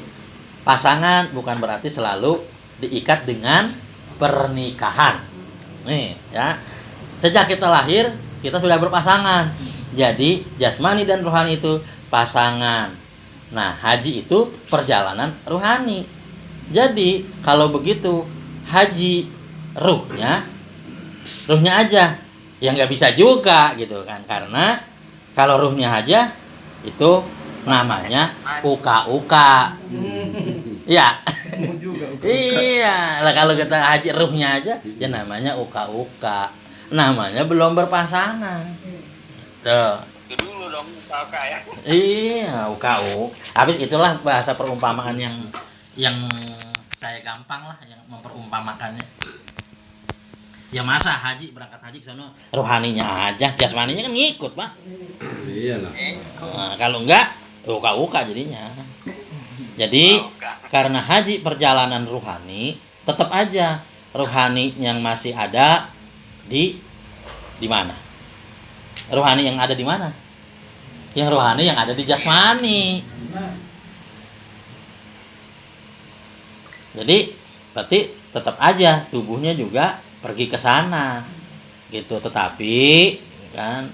pasangan bukan berarti selalu diikat dengan pernikahan. Nih, ya. Sejak kita lahir, kita sudah berpasangan. Jadi, jasmani dan rohani itu pasangan. Nah, haji itu perjalanan rohani. Jadi, kalau begitu, haji ruhnya aja. Ya nggak bisa juga gitu kan. Karena kalau ruhnya aja, itu namanya uka-uka. Ya. Iya, lah kalau kita haji ruhnya aja ya namanya uka-uka. Namanya belum berpasangan. Tuh. Itu dulu dong uka ya. Iya, uka-uka. Habis itulah bahasa perumpamaan yang saya gampang lah yang memperumpamakannya. Ya masa haji berangkat haji ke sana rohaninya aja, jasmaninya kan ngikut, Pak. Iya lah. Nah, kalau enggak uka-uka jadinya. Jadi karena haji perjalanan ruhani, tetap aja ruhani yang masih ada di mana? Ruhani yang ada di mana? Yang ruhani yang ada di jasmani. Jadi berarti tetap aja tubuhnya juga pergi ke sana. gitu. Tetapi kan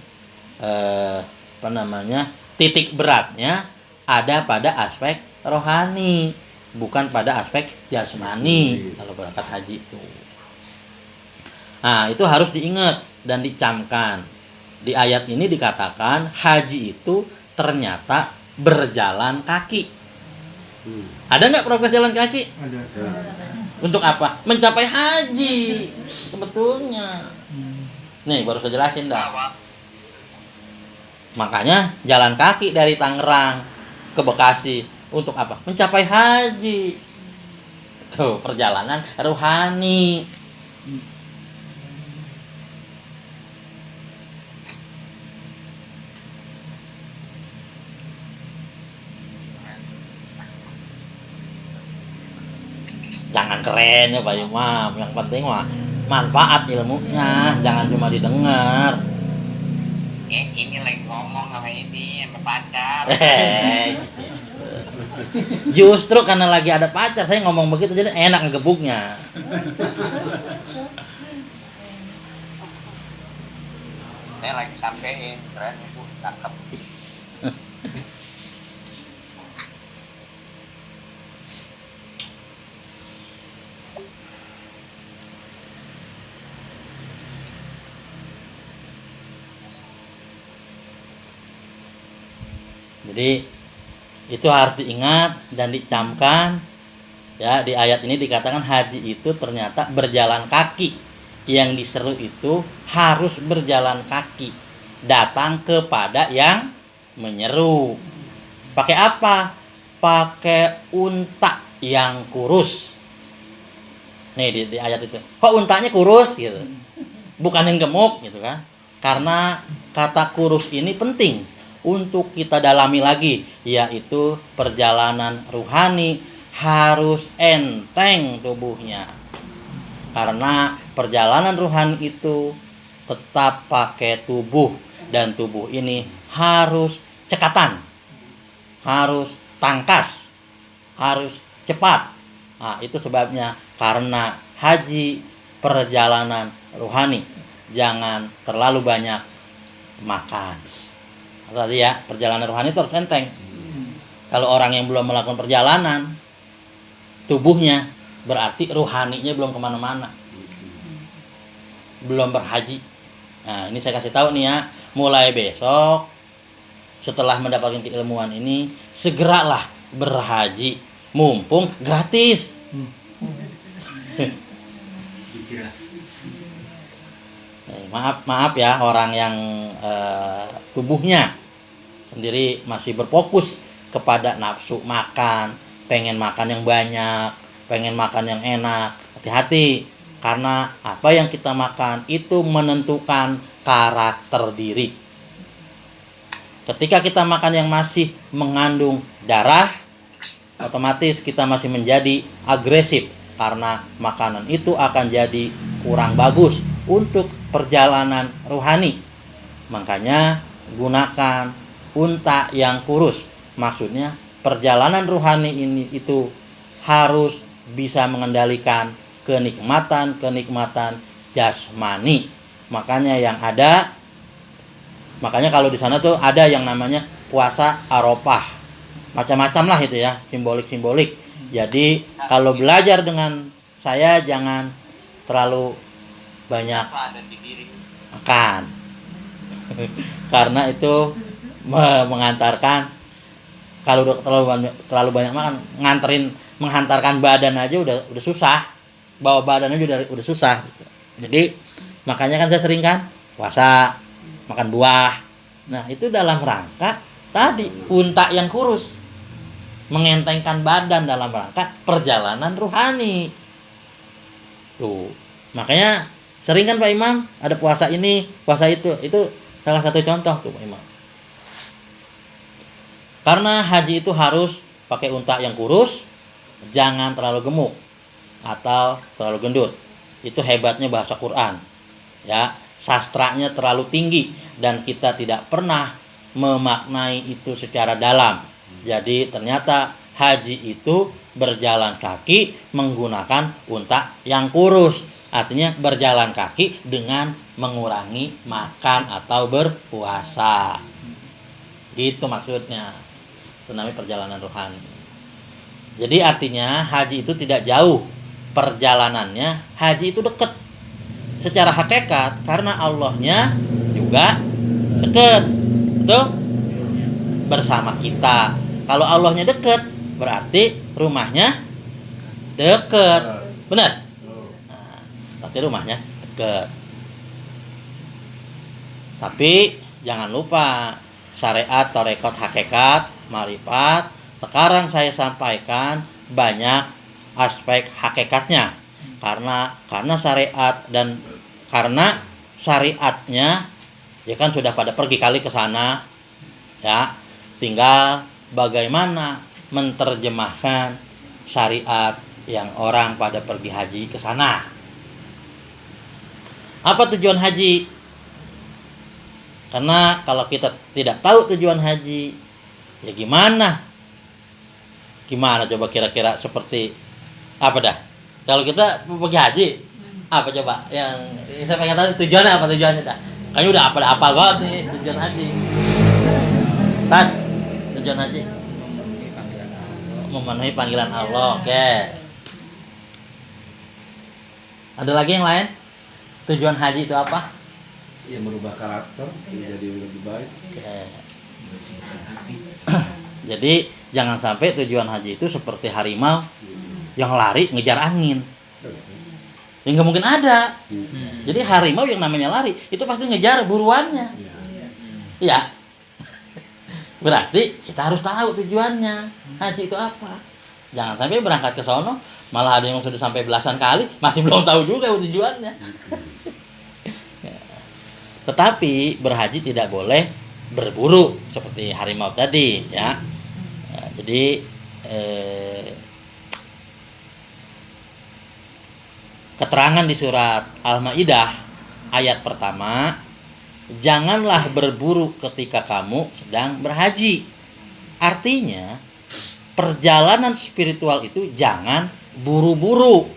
titik beratnya ada pada aspek rohani, bukan pada aspek jasmani kalau berangkat haji itu. Nah, itu harus diingat dan dicamkan. Di ayat ini dikatakan haji itu ternyata berjalan kaki. Ada nggak progres jalan kaki? Ada. Untuk apa? Mencapai haji. Sebetulnya. Nih, baru saya jelasin dah. Makanya jalan kaki dari Tangerang ke Bekasi untuk apa? Mencapai haji. Tuh, perjalanan rohani. Jangan keren ya Pak Imam, yang penting mah manfaat ilmunya, jangan cuma didengar. Ini lagi ngomong sama ini sama pacar. Justru karena lagi ada pacar saya ngomong begitu jadi enak ngegebuknya. Saya lagi sampein, keren Bu, cakep. Jadi itu harus diingat dan dicamkan. Ya, di ayat ini dikatakan haji itu ternyata berjalan kaki. Yang diseru itu harus berjalan kaki. Datang kepada yang menyeru. Pakai apa? Pakai unta yang kurus. Nih di ayat itu. Kok untanya kurus gitu? Bukan yang gemuk gitu kan? Karena kata kurus ini penting untuk kita dalami lagi, yaitu perjalanan ruhani harus enteng tubuhnya. Karena perjalanan ruhani itu tetap pakai tubuh, dan tubuh ini harus cekatan, harus tangkas, harus cepat. Nah, itu sebabnya karena haji perjalanan ruhani, jangan terlalu banyak makan. Tadi ya, perjalanan rohani itu harus enteng. Kalau orang yang belum melakukan perjalanan tubuhnya, berarti rohaninya belum kemana-mana, belum berhaji. Nah, ini saya kasih tahu nih ya, mulai besok setelah mendapatkan keilmuan ini segeralah berhaji, mumpung gratis. Maaf ya orang yang tubuhnya sendiri masih berfokus kepada nafsu makan, pengen makan yang banyak, pengen makan yang enak. Hati-hati, karena apa yang kita makan itu menentukan karakter diri. Ketika kita makan yang masih mengandung darah, otomatis kita masih menjadi agresif, karena makanan itu akan jadi kurang bagus untuk perjalanan ruhani. Makanya gunakan unta yang kurus. Maksudnya perjalanan ruhani ini itu harus bisa mengendalikan kenikmatan jasmani. Makanya kalau di sana tuh ada yang namanya puasa Arafah. Macam-macam lah itu ya, simbolik. Jadi kalau belajar dengan saya jangan terlalu banyak makan. Karena itu mengantarkan, kalau terlalu banyak makan, menghantarkan badan aja udah susah. Bawa badan aja udah susah gitu. Jadi makanya kan saya sering kan puasa, makan buah. Nah, itu dalam rangka tadi unta yang kurus, mengentengkan badan dalam rangka perjalanan ruhani. Tuh. Makanya sering kan Pak Imam ada puasa ini, puasa itu salah satu contoh tuh Pak Imam. Karena haji itu harus pakai unta yang kurus, jangan terlalu gemuk atau terlalu gendut. Itu hebatnya bahasa Quran. Ya, sastranya terlalu tinggi dan kita tidak pernah memaknai itu secara dalam. Jadi ternyata haji itu berjalan kaki menggunakan unta yang kurus. Artinya berjalan kaki dengan mengurangi makan atau berpuasa. Gitu maksudnya. Itu namanya perjalanan rohani. Jadi artinya haji itu tidak jauh perjalanannya, haji itu dekat. Secara hakikat karena Allahnya juga dekat. Betul? Bersama kita. Kalau Allahnya dekat, berarti rumahnya dekat. Benar? Nah, berarti rumahnya dekat. Tapi jangan lupa syariat, tarekat, hakikat, marifat. Sekarang saya sampaikan banyak aspek hakikatnya. Karena syariat dan karena syariatnya ya kan sudah pada pergi kali ke sana. Ya, tinggal bagaimana menerjemahkan syariat yang orang pada pergi haji ke sana. Apa tujuan haji? Karena kalau kita tidak tahu tujuan haji, ya gimana? Gimana coba kira-kira seperti apa dah? Kalau kita mau pergi haji, apa coba? Yang saya pengen tahu tujuannya apa tujuannya dah? Kayaknya udah apa banget nih tujuan haji. Tan, tujuan haji memenuhi panggilan Allah. Oke. Ada lagi yang lain? Tujuan haji itu apa? Ya merubah karakter menjadi lebih baik. Oke. Jadi jangan sampai tujuan haji itu seperti harimau yang lari ngejar angin. Ya nggak mungkin ada. Jadi harimau yang namanya lari itu pasti ngejar buruannya. Ya. Berarti kita harus tahu tujuannya. Haji itu apa? Jangan sampai berangkat ke sono malah ada yang sudah sampai belasan kali masih belum tahu juga tujuannya. Tetapi berhaji tidak boleh berburu seperti harimau tadi, ya. Jadi keterangan di surat Al-Maidah ayat pertama, janganlah berburu ketika kamu sedang berhaji. Artinya perjalanan spiritual itu jangan buru-buru.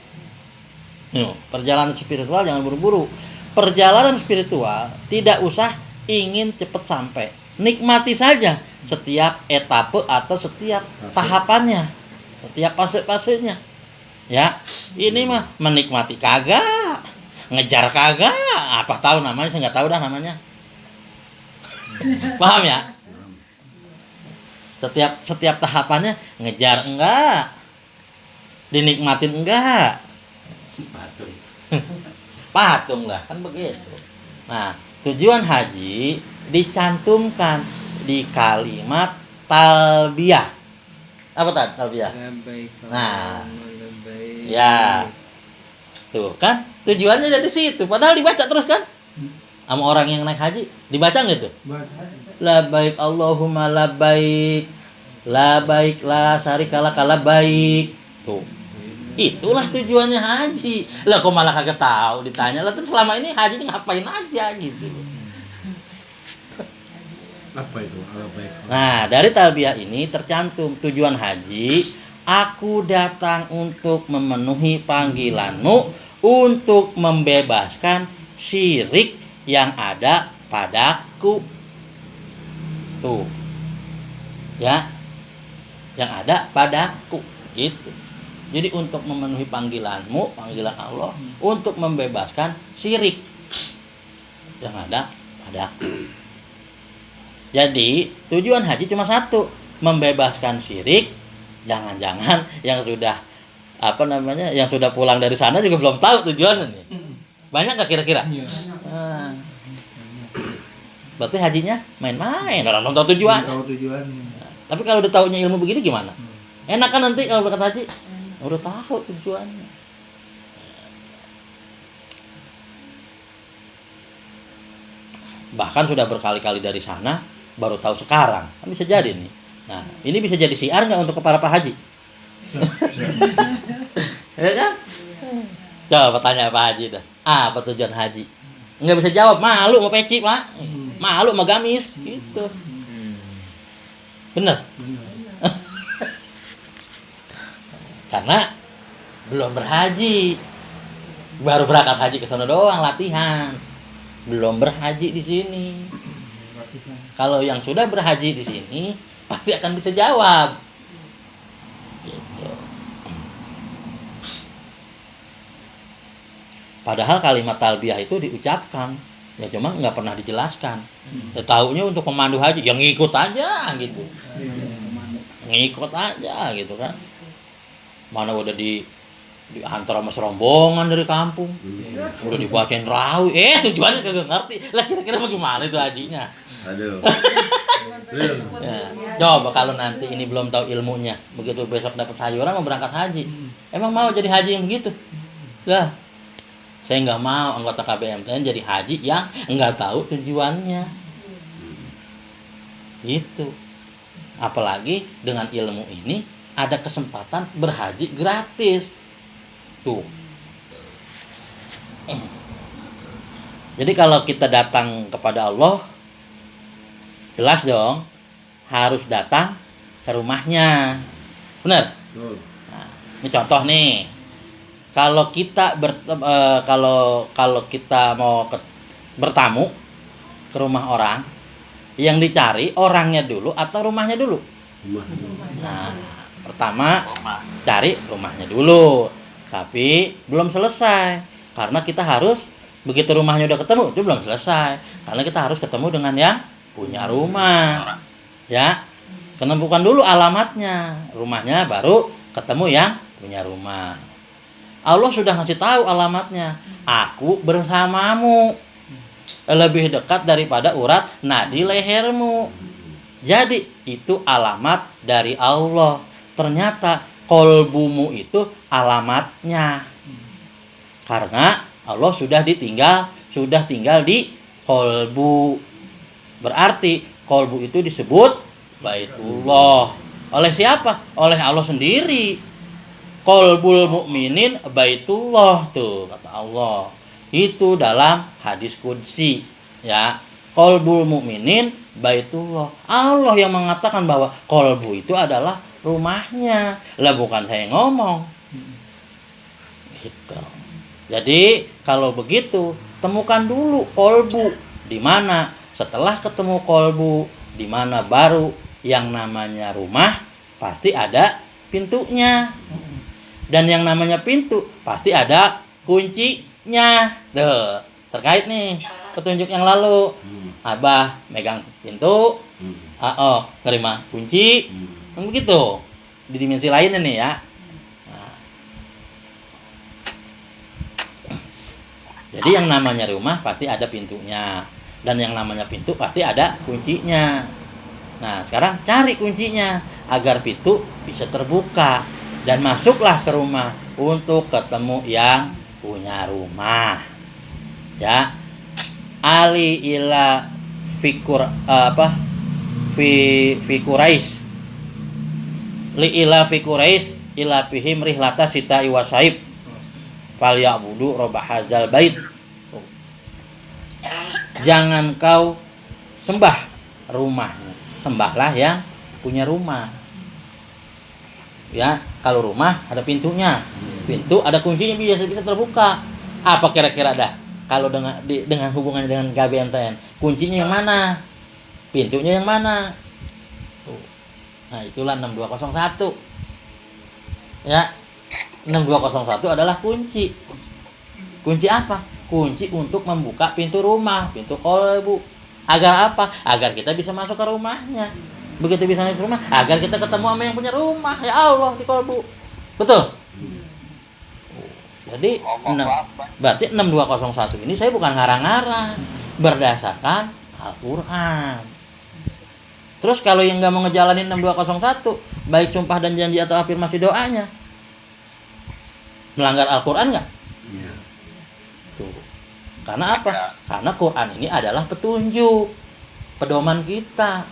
Perjalanan spiritual jangan buru-buru. Perjalanan spiritual tidak usah ingin cepat sampai. Nikmati saja setiap etape atau setiap tahapannya, setiap fase-fasenya. Ya, ini mah menikmati kagak, ngejar kagak, apa tahu namanya, saya nggak tahu dah namanya. Paham ya? Setiap tahapannya ngejar enggak, dinikmatin enggak. Patung lah, kan begitu. Nah, tujuan haji dicantumkan di kalimat talbiyah. Apa tadi talbiyah? Nah, ya. Tuh kan, tujuannya dari situ. Padahal dibaca terus kan? Sama orang yang naik haji, dibaca nggak tuh? Labbaik Allahumma labbaik. Labbaik la syarika laka labbaik. Tuh. Itulah tujuannya haji. Lah kok malah kagak tahu, ditanya. Lah terus selama ini haji ngapain aja gitu. Apa itu? Nah, dari talbiyah ini tercantum tujuan haji, aku datang untuk memenuhi panggilanmu untuk membebaskan syirik yang ada padaku. Tuh. Ya. Yang ada padaku. Gitu. Jadi untuk memenuhi panggilanmu, panggilan Allah, untuk membebaskan syirik yang ada padaku. Jadi tujuan haji cuma satu, membebaskan syirik. Jangan-jangan yang sudah yang sudah pulang dari sana juga belum tahu tujuannya nih. Banyak nggak kira-kira? Nah, berarti hajinya main-main, orang belum tahu tujuan. Tapi kalau udah taunya ilmu begini gimana? Enak kan nanti kalau berangkat haji? Udah tahu tujuannya. Bahkan sudah berkali-kali dari sana, baru tahu sekarang. Kan bisa jadi nih. Nah, ini bisa jadi syiar nggak untuk para Pak Haji? Ya kan? Coba tanya Pak Haji dah. Apa tujuan haji? Nggak bisa jawab, malu mau peci Pak. Malu mau gamis, gitu. Bener? Karena belum berhaji. Baru berangkat haji ke sana doang latihan. Belum berhaji di sini. Kalau yang sudah berhaji di sini pasti akan bisa jawab. Gitu. Padahal kalimat talbiyah itu diucapkan, ya cuman nggak pernah dijelaskan. Ya, taunya untuk pemandu haji, yang ngikut aja gitu. Ngikut aja gitu kan. Mana udah diantar sama serombongan dari kampung. Udah dibacain rawi. Tujuannya kagak ngerti. Lah kira-kira bagaimana itu hajinya? Aduh. Ya. Coba kalau nanti ini belum tahu ilmunya, begitu besok dapat sayuran mau berangkat haji. Emang mau jadi haji yang begitu? Lah, saya nggak mau anggota KBMTN jadi haji yang nggak tahu tujuannya. Gitu. Apalagi dengan ilmu ini ada kesempatan berhaji gratis. Tuh. Jadi kalau kita datang kepada Allah, jelas dong harus datang ke rumahnya. Benar? Nah, ini contoh nih. Kalau kita kalau kita mau bertamu ke rumah orang, yang dicari orangnya dulu atau rumahnya dulu? Nah, pertama cari rumahnya dulu. Tapi belum selesai. Karena kita harus begitu rumahnya udah ketemu, itu belum selesai. Karena kita harus ketemu dengan yang punya rumah. Ya. Ketemukan dulu alamatnya, rumahnya baru ketemu yang punya rumah. Allah sudah ngasih tahu alamatnya. Aku bersamamu. Lebih dekat daripada urat nadi lehermu. Jadi itu alamat dari Allah. Ternyata kolbumu itu alamatnya. Karena Allah sudah tinggal di kolbu. Berarti kolbu itu disebut Baitullah. Oleh siapa? Oleh Allah sendiri. Qalbul mukminin baitullah, tuh kata Allah. Itu dalam hadis qudsi, ya. Qalbul mukminin baitullah. Allah yang mengatakan bahwa qalbu itu adalah rumahnya. Lah bukan saya ngomong. Gitu. Jadi kalau begitu temukan dulu qalbu di mana. Setelah ketemu qalbu di mana baru yang namanya rumah pasti ada pintunya. Dan yang namanya pintu pasti ada kuncinya. Tuh, terkait nih petunjuk yang lalu. Abah megang pintu, nerima kunci. Kan begitu. Di dimensi lainnya nih ya. Nah. Jadi yang namanya rumah pasti ada pintunya. Dan yang namanya pintu pasti ada kuncinya. Nah, sekarang cari kuncinya agar pintu bisa terbuka. Dan masuklah ke rumah untuk ketemu yang punya rumah. Ya. Ali ila fikurais. Li ila fikurais ila fihim rihlata sita iwasaib. Fal ya'budu rabb hadzal bait. Jangan kau sembah rumahnya. Sembahlah yang punya rumah. Ya, kalau rumah ada pintunya. Pintu ada kuncinya bisa terbuka. Apa kira-kira dah? Kalau dengan hubungannya dengan KBMTN, kuncinya yang mana? Pintunya yang mana? Tuh. Nah, itulah 6201. Ya. 6201 adalah kunci. Kunci apa? Kunci untuk membuka pintu rumah, pintu kolbu. Agar apa? Agar kita bisa masuk ke rumahnya. Begitu bisa masuk ke rumah, agar kita ketemu sama yang punya rumah. Ya Allah, di kolbu. Betul? Jadi, berarti 6201 ini saya bukan ngarang-ngarang. Berdasarkan Al-Quran. Terus kalau yang nggak mau ngejalanin 6201, baik sumpah dan janji atau afirmasi doanya, melanggar Al-Quran nggak? Iya. Tuh. Karena apa? Karena Quran ini adalah petunjuk, pedoman kita.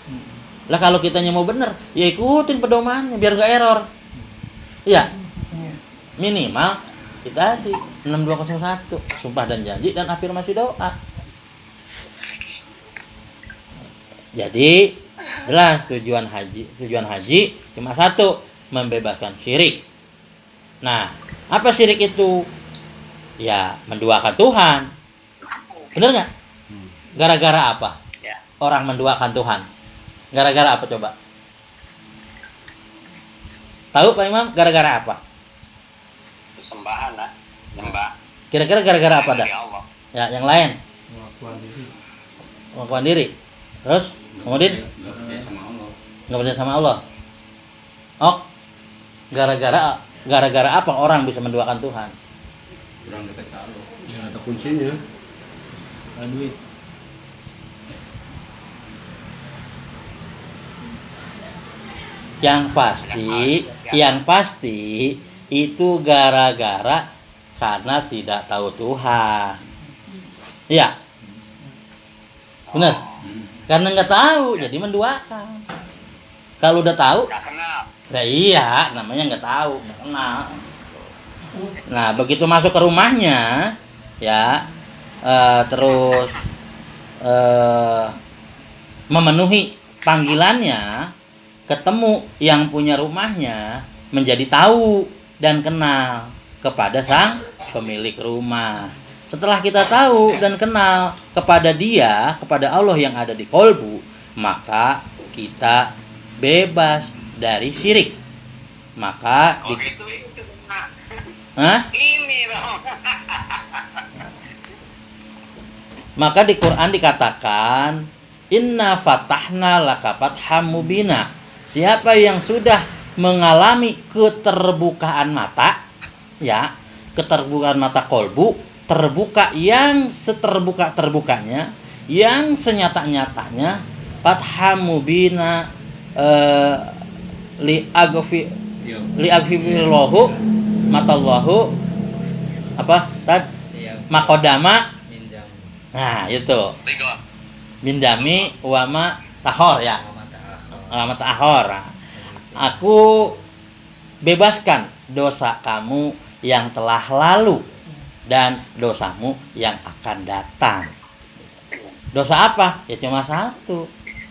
Lah kalau kitanya mau bener, ya ikutin pedomannya biar nggak error. Iya. Minimal itu tadi 6201, sumpah dan janji dan afirmasi doa. Jadi jelas tujuan haji cuma satu, membebaskan syirik. Nah, apa syirik itu? Ya, menduakan Tuhan. Bener nggak? Gara-gara apa? Ya. Orang menduakan Tuhan. Gara-gara apa coba? Tahu Pak Imam? Gara-gara apa? Sesembahan lah, nyembah. Kira-kira gara-gara apa dah? Dari Allah. Ya, yang lain. Pengakuan diri. Pengakuan diri. Terus, kemudian Nggak percaya sama Allah. nggak percaya sama Allah. Oh, gara-gara apa orang bisa menduakan Tuhan? Kurang dekat ke Allah. Ya, ada kuncinya. Duit. Yang pasti itu gara-gara karena tidak tahu Tuhan. Iya, benar. Karena nggak tahu, jadi menduakan. Kalau udah tahu, Nggak kenal. nah iya, namanya nggak tahu, nggak kenal. Nah, begitu masuk ke rumahnya, ya, terus memenuhi panggilannya, ketemu yang punya rumahnya, menjadi tahu dan kenal kepada sang pemilik rumah. Setelah kita tahu dan kenal kepada dia, kepada Allah yang ada di kolbu, maka kita bebas dari syirik. Maka Oh gitu itu. Hah? Ini dong. Maka di Quran dikatakan, Inna fatahna laka fatham mubina. Siapa yang sudah mengalami keterbukaan mata, ya, keterbukaan mata kolbu, terbuka yang seterbuka-terbukanya, yang senyata-nyatanya, fatham mubina, li agfirullahu matallahu apa tad makodama. Nah itu Rigo. mindami wama tahor ya, wama tahor. Aku bebaskan dosa kamu yang telah lalu dan dosamu yang akan datang. Dosa apa? Ya cuma satu.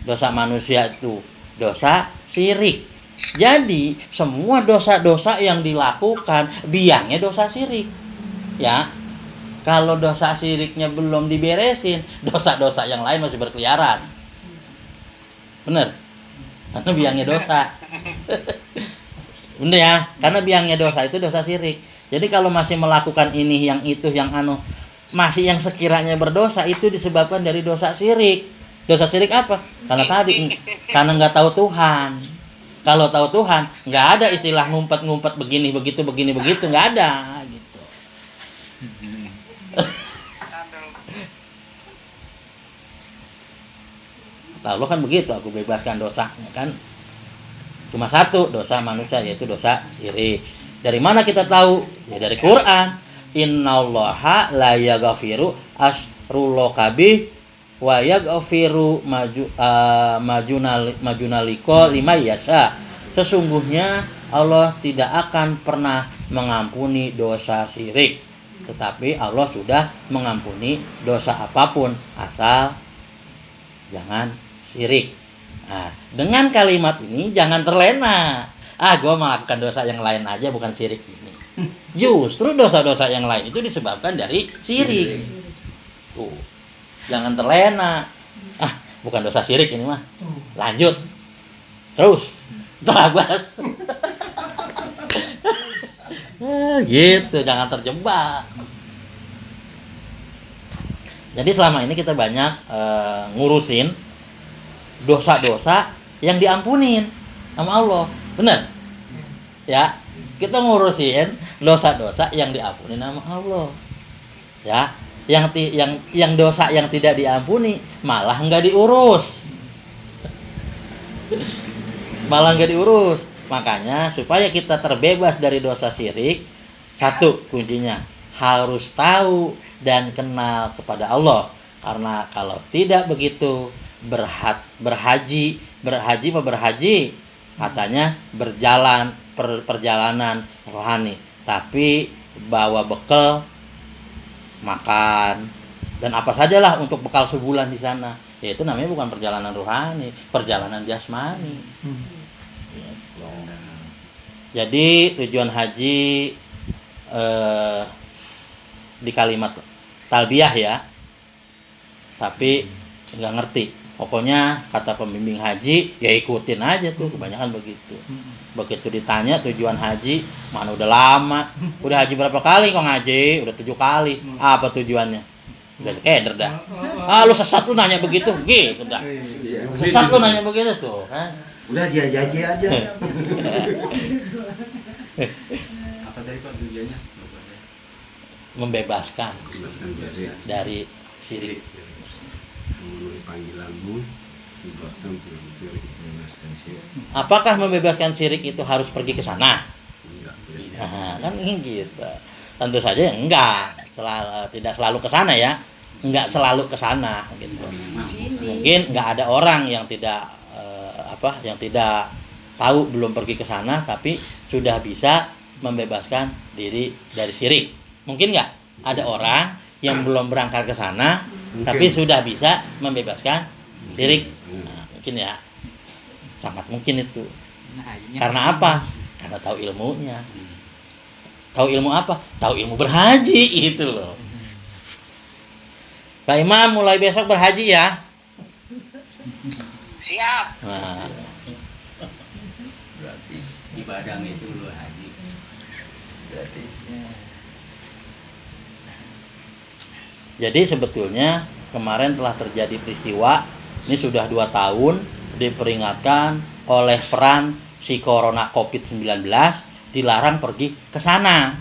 Dosa manusia itu dosa syirik. Jadi semua dosa-dosa yang dilakukan biangnya dosa syirik. Ya. Kalau dosa syiriknya belum diberesin, dosa-dosa yang lain masih berkeliaran. Bener? Karena biangnya dosa. Bener ya? Karena biangnya dosa itu dosa syirik. Jadi kalau masih melakukan ini, yang itu, yang masih yang sekiranya berdosa, itu disebabkan dari dosa syirik. Dosa syirik apa? Karena tadi, karena nggak tahu Tuhan. Kalau tahu Tuhan, nggak ada istilah ngumpet-ngumpet begini begitu, nggak ada gitu. Kata Allah kan begitu, aku bebaskan dosanya kan. Cuma satu dosa manusia, yaitu dosa syirik. Dari mana kita tahu? Ya dari Quran. Innallaha la yaghfiru asrul kabih wa yaghfiru majunaliko lima yasha. Sesungguhnya Allah tidak akan pernah mengampuni dosa syirik, tetapi Allah sudah mengampuni dosa apapun asal jangan syirik. Nah, dengan kalimat ini jangan terlena. Gue melakukan dosa yang lain aja, bukan syirik ini. Justru dosa-dosa yang lain itu disebabkan dari syirik. Tuh, jangan terlena. Bukan dosa syirik ini mah. Lanjut. Terus. Terabas. Gitu, jangan terjebak. Jadi selama ini kita banyak ngurusin dosa-dosa yang diampunin sama Allah. Benar? Ya, kita ngurusin dosa-dosa yang diampuni sama Allah. Ya, yang dosa yang tidak diampuni malah enggak diurus. Makanya supaya kita terbebas dari dosa syirik, satu kuncinya harus tahu dan kenal kepada Allah. Karena kalau tidak begitu, berhaji katanya berjalan perjalanan rohani, tapi bawa bekal makan dan apa sajalah untuk bekal sebulan di sana, yaitu namanya bukan perjalanan rohani, perjalanan jasmani. Jadi tujuan haji di kalimat talbiyah ya, tapi nggak ngerti. Pokoknya kata pembimbing haji ya ikutin aja tuh, kebanyakan begitu. Begitu ditanya tujuan haji, mana udah lama, udah haji berapa kali kok ngaji? Udah 7 kali. Apa tujuannya? Udah keder dah. Ah lu sesat lu nanya begitu, gitu dah. Sesat lu nanya begitu tuh, kan? Udah jaji aja. Apa tadi Pak tujuannya? Membebaskan Bebaskan dari syirik. memenuhi panggilanmu, bebaskan dari syirik. Apakah membebaskan syirik itu harus pergi ke sana? Enggak. Nah, kan gitu. Tentu saja ya enggak, tidak selalu ke sana ya. Enggak selalu ke sana gitu. Mungkin enggak ada orang yang tidak yang tidak tahu, belum pergi ke sana tapi sudah bisa membebaskan diri dari syirik. Mungkin enggak ada orang yang belum berangkat ke sana tapi sudah bisa membebaskan syirik. Nah, mungkin ya. Sangat mungkin itu. Karena apa? Karena tahu ilmunya. Tahu ilmu apa? Tahu ilmu berhaji itu loh. Pak Imam mulai besok berhaji ya. Siap. Nah, Berarti ibadah dulu haji. Gratisnya. jadi sebetulnya kemarin telah terjadi peristiwa, ini sudah 2 tahun diperingatkan oleh peran si corona COVID-19 dilarang pergi ke sana.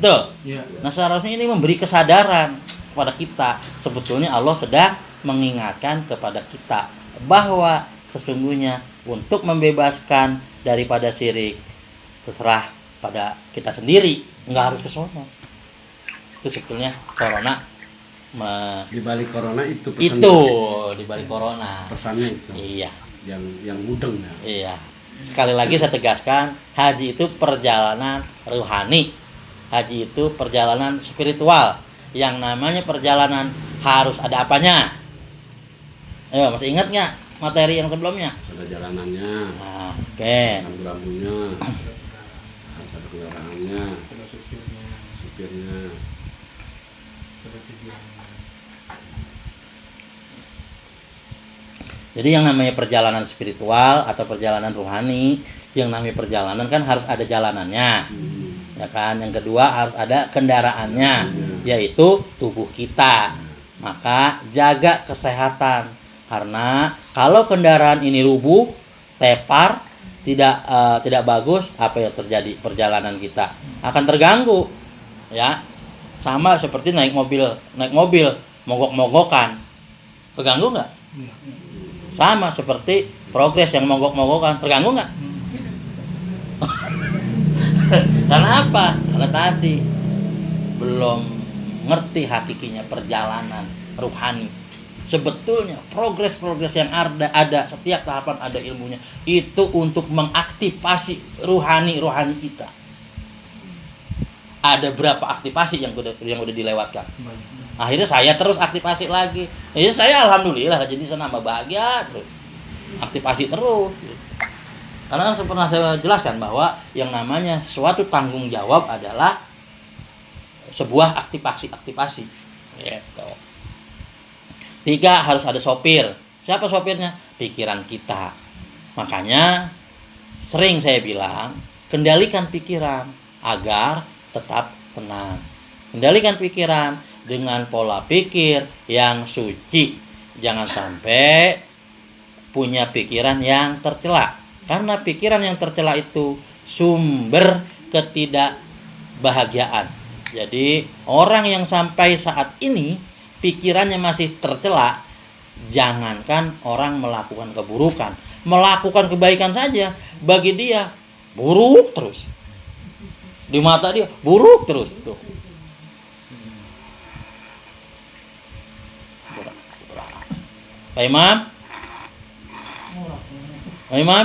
Tuh. Iya. Nah, seharusnya ini memberi kesadaran kepada kita. Sebetulnya Allah sedang mengingatkan kepada kita bahwa sesungguhnya untuk membebaskan daripada syirik terserah pada kita sendiri, nggak harus ke sono. Itu sebetulnya corona Di balik corona itu itu di balik corona. Pesannya itu. Iya. Yang mudeng ya. Iya. Sekali lagi saya tegaskan, haji itu perjalanan ruhani. Haji itu perjalanan spiritual. Yang namanya perjalanan harus ada apanya? Ayo, masih ingat nggak materi yang sebelumnya? Harus ada jalanannya, Nah, oke. rambu-rambunya, harus ada kendaraannya, supirnya. Jadi yang namanya perjalanan spiritual atau perjalanan ruhani, yang namanya perjalanan kan harus ada jalanannya. Ya kan? Yang kedua harus ada kendaraannya, yaitu tubuh kita. Maka jaga kesehatan, karena kalau kendaraan ini rubuh, tepar, tidak bagus, apa yang terjadi? Perjalanan kita akan terganggu. Ya. Sama seperti naik mobil, mogok-mogokan. Terganggu nggak? Sama seperti progres yang mogok-mogokan, terganggu nggak? Karena apa? Karena tadi belum ngerti hakikinya perjalanan ruhani. Sebetulnya progres-progres yang ada setiap tahapan ada ilmunya. Itu untuk mengaktifasi ruhani kita. Ada berapa aktivasi yang udah dilewatkan? Akhirnya saya terus aktivasi lagi. Ya saya alhamdulillah jadi saya nambah bahagia terus. Aktivasi terus. Karena pernah saya jelaskan bahwa yang namanya suatu tanggung jawab adalah sebuah aktivasi. Gitu. 3, harus ada sopir. Siapa sopirnya? Pikiran kita. Makanya sering saya bilang, kendalikan pikiran agar tetap tenang. Kendalikan pikiran dengan pola pikir yang suci. Jangan sampai punya pikiran yang tercela. Karena pikiran yang tercela itu sumber ketidakbahagiaan. Jadi orang yang sampai saat ini pikirannya masih tercela, jangankan orang melakukan keburukan, melakukan kebaikan saja bagi dia buruk terus. Di mata dia buruk terus tuh. Pak Imam? Pak Imam?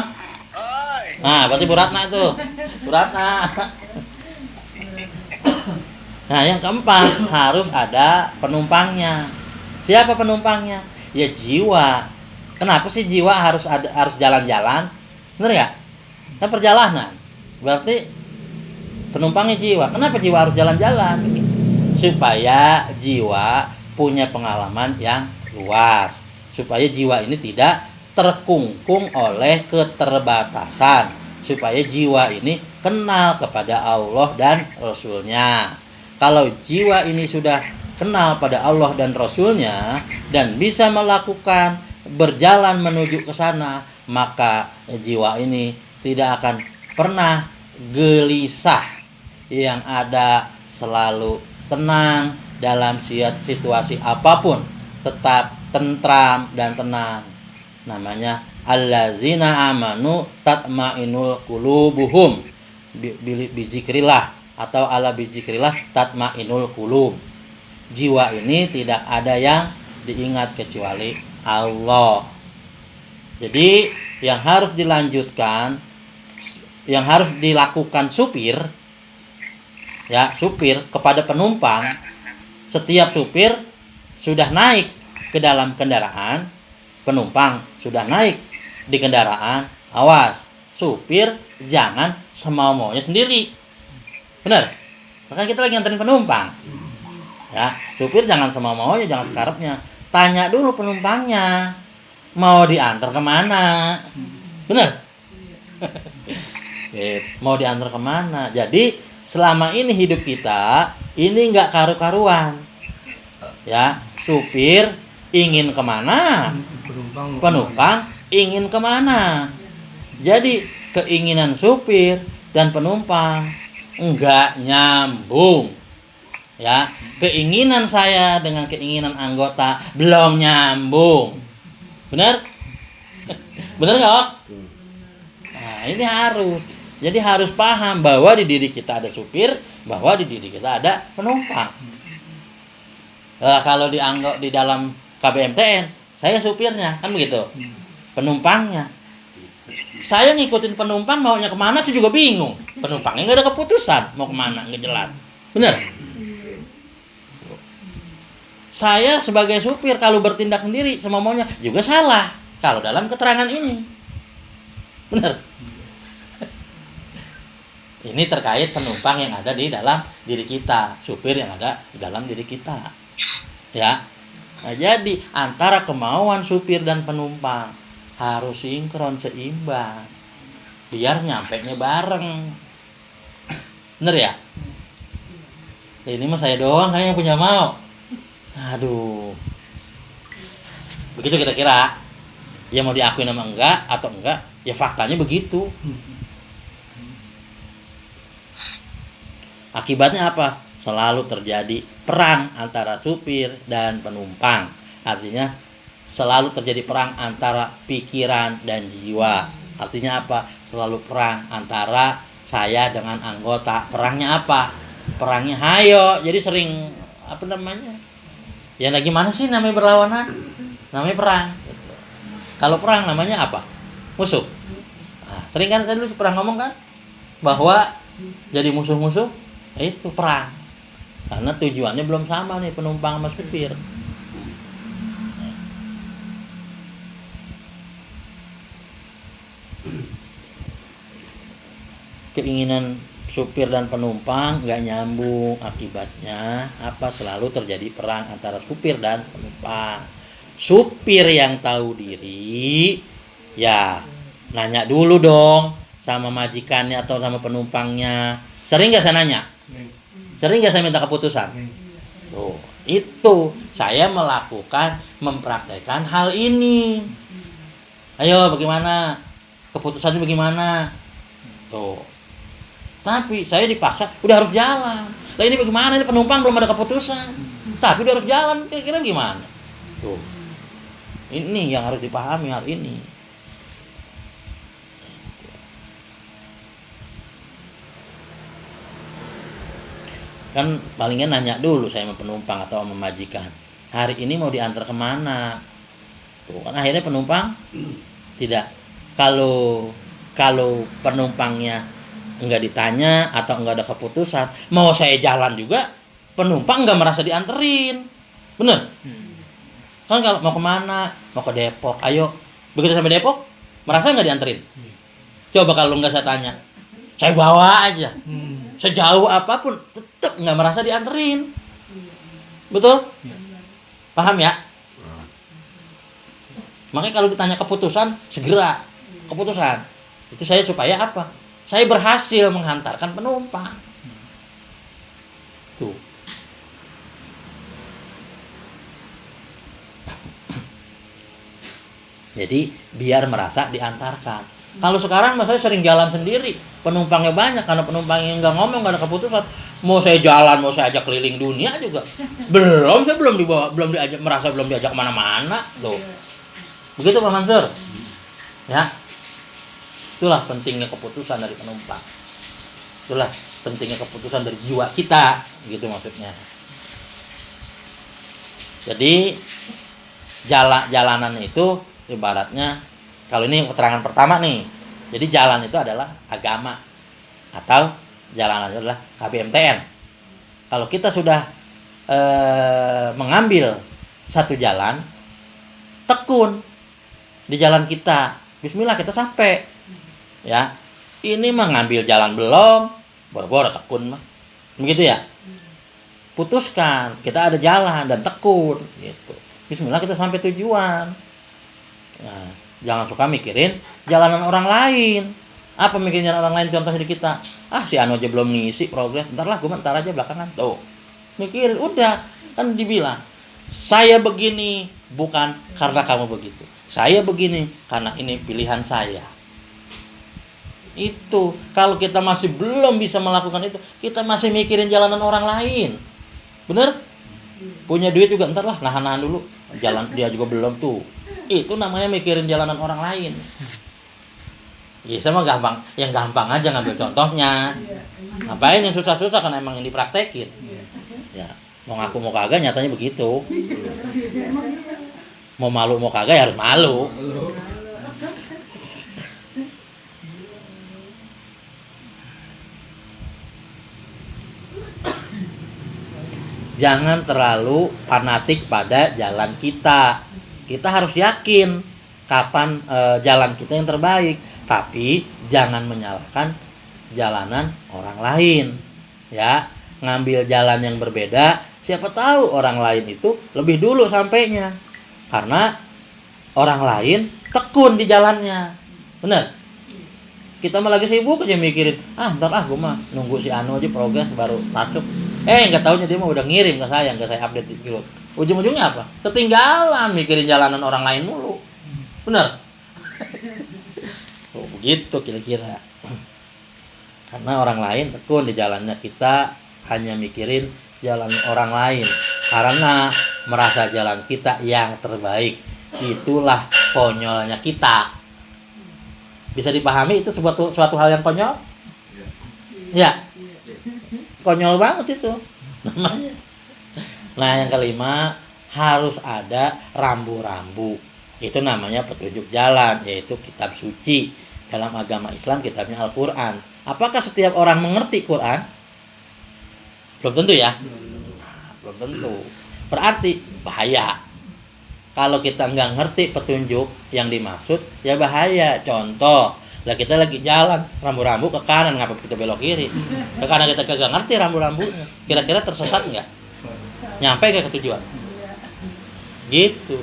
Oi. Nah, berarti Bu Ratna tuh. Bu Ratna. Nah, yang keempat harus ada penumpangnya. Siapa penumpangnya? Ya jiwa. Kenapa sih jiwa harus jalan-jalan? Bener nggak? Kan perjalanan. Berarti penumpangnya jiwa. Kenapa jiwa harus jalan-jalan? Supaya jiwa punya pengalaman yang luas. Supaya jiwa ini tidak terkungkung oleh keterbatasan. Supaya jiwa ini kenal kepada Allah dan Rasulnya. Kalau jiwa ini sudah kenal pada Allah dan Rasulnya dan bisa melakukan berjalan menuju ke sana, maka jiwa ini tidak akan pernah gelisah. Yang ada selalu tenang dalam situasi apapun, tetap tentram dan tenang. Namanya allazina amanu tatmainul qulubuhum bizikrillah atau ala bizikrillah tatmainul qulub. Jiwa ini tidak ada yang diingat kecuali Allah. Jadi yang harus dilanjutkan, yang harus dilakukan supir kepada penumpang, setiap supir sudah naik ke dalam kendaraan, penumpang sudah naik di kendaraan, awas, supir jangan semau-maunya sendiri. Benar? Maka kita lagi nganterin penumpang. Ya, supir jangan semau-maunya, jangan sekarapnya. Tanya dulu penumpangnya, mau diantar kemana? Benar? Mau diantar kemana? Jadi selama ini hidup kita ini nggak karu-karuan. Ya, supir ingin kemana? Penumpang ingin kemana? Jadi keinginan supir dan penumpang enggak nyambung. Ya, keinginan saya dengan keinginan anggota belum nyambung. Benar? Benar nggak? Nah, ini harus. Jadi harus paham bahwa di diri kita ada supir, bahwa di diri kita ada penumpang. Nah, kalau dianggap di dalam KBMTN, saya supirnya, kan begitu. Penumpangnya. Saya ngikutin penumpang maunya kemana sih juga bingung. Penumpangnya nggak ada keputusan mau kemana, nggak jelas. Benar? Saya sebagai supir kalau bertindak sendiri semau maunya juga salah. Kalau dalam keterangan ini, benar? Ini terkait penumpang yang ada di dalam diri kita, supir yang ada di dalam diri kita. Ya. Nah, jadi antara kemauan supir dan penumpang harus sinkron, seimbang. Biar nyampenya bareng. Bener ya? Ini mah saya doang kayaknya yang punya mau. Aduh. Begitu kira-kira. Ya mau diakui nama enggak atau enggak, ya faktanya begitu. Akibatnya apa? Selalu terjadi perang antara supir dan penumpang. Artinya selalu terjadi perang antara pikiran dan jiwa. Artinya apa? Selalu perang antara saya dengan anggota. Perangnya apa? Perangnya hayo. Jadi sering apa namanya? Ya gimana sih namanya berlawanan? Namanya perang. Gitu. Kalau perang namanya apa? Musuh. Nah, sering kan saya dulu pernah ngomong kan bahwa jadi musuh-musuh itu perang. Karena tujuannya belum sama nih penumpang sama supir. Keinginan supir dan penumpang nggak nyambung, akibatnya apa? Selalu terjadi perang antara supir dan penumpang. Supir yang tahu diri ya nanya dulu dong sama majikannya atau sama penumpangnya. Sering nggak saya nanya? Sering nggak saya minta keputusan? Tuh, itu saya mempraktekkan hal ini. Ayo, bagaimana? Keputusannya bagaimana? Tuh. Tapi saya dipaksa, udah harus jalan. Lah ini bagaimana? Ini penumpang belum ada keputusan. Tapi udah harus jalan, kira-kira gimana? Tuh. Ini yang harus dipahami hal ini. Kan palingnya nanya dulu saya sama penumpang atau sama majikan, hari ini mau diantar kemana? Tuh kan akhirnya penumpang tidak. Kalau penumpangnya enggak ditanya atau enggak ada keputusan, mau saya jalan juga penumpang enggak merasa dianterin. Bener? Kan kalau mau kemana? Mau ke Depok, ayo. Begitu sampai Depok, merasa enggak dianterin? Coba kalau enggak saya tanya, Saya bawa aja. Sejauh apapun tetap nggak merasa dianterin. Betul? Paham ya? Makanya kalau ditanya keputusan, segera keputusan. Itu saya supaya apa? Saya berhasil menghantarkan penumpang. Tuh. Jadi biar merasa diantarkan. Kalau sekarang saya sering jalan sendiri, penumpangnya banyak karena penumpangnya nggak ngomong, nggak ada keputusan. Mau saya jalan, mau saya ajak keliling dunia juga, saya belum dibawa, belum diajak, merasa belum diajak kemana-mana, loh. Begitu Pak Mansur, ya. Itulah pentingnya keputusan dari penumpang. Itulah pentingnya keputusan dari jiwa kita, gitu maksudnya. Jadi jalanan itu ibaratnya, kalau ini keterangan pertama nih, jadi jalan itu adalah agama atau jalanan itu adalah KBMTN. Kalau kita sudah mengambil satu jalan, tekun di jalan kita, bismillah kita sampai. Ya, ini mengambil jalan belum, boro-boro tekun mah, begitu ya. Putuskan, kita ada jalan dan tekun, gitu. Bismillah kita sampai tujuan. Nah, jangan suka mikirin jalanan orang lain. Apa mikirin jalanan orang lain? Contohnya di kita, si Anu aja belum ngisi progres, ntar aja belakangan. Tuh, mikirin, udah kan dibilang, saya begini bukan karena kamu begitu, saya begini karena ini pilihan saya. Itu kalau kita masih belum bisa melakukan itu, kita masih mikirin jalanan orang lain, bener? Punya duit juga ntar nahan dulu, jalan dia juga belum tuh. Itu namanya mikirin jalanan orang lain. Ya sama gampang, yang gampang aja ngambil contohnya. Ngapain yang susah-susah kan emang yang dipraktekin. Ya, mau ngaku mau kagak nyatanya begitu. Mau malu mau kagak ya harus malu. Jangan terlalu fanatik pada jalan kita. Kita harus yakin kapan jalan kita yang terbaik, tapi jangan menyalahkan jalanan orang lain. Ya, ngambil jalan yang berbeda, siapa tahu orang lain itu lebih dulu sampainya. Karena orang lain tekun di jalannya. Benar? Kita mah lagi sibuk aja mikirin, ntar gue mah nunggu si Anu aja progres baru masuk. Nggak taunya dia mah udah ngirim ke saya, nggak saya update di grup. Ujung-ujungnya apa? Ketinggalan mikirin jalanan orang lain mulu. Bener? Begitu kira-kira. Karena orang lain tekun di jalannya, kita hanya mikirin jalan orang lain. Karena merasa jalan kita yang terbaik. Itulah konyolnya kita. Bisa dipahami itu suatu hal yang konyol? Ya. Konyol banget itu namanya. Nah, yang kelima, harus ada rambu-rambu. Itu namanya petunjuk jalan, yaitu kitab suci. Dalam agama Islam kitabnya Al-Quran. Apakah setiap orang mengerti Quran? Belum tentu ya. Belum tentu. Berarti bahaya. Kalau kita nggak ngerti petunjuk yang dimaksud, ya bahaya. Contoh, kita lagi jalan, rambu-rambu ke kanan, ngapa kita belok kiri? Karena kita kagak ngerti rambu-rambunya. Kira-kira tersesat nggak? Nyampe ke tujuan? Gitu.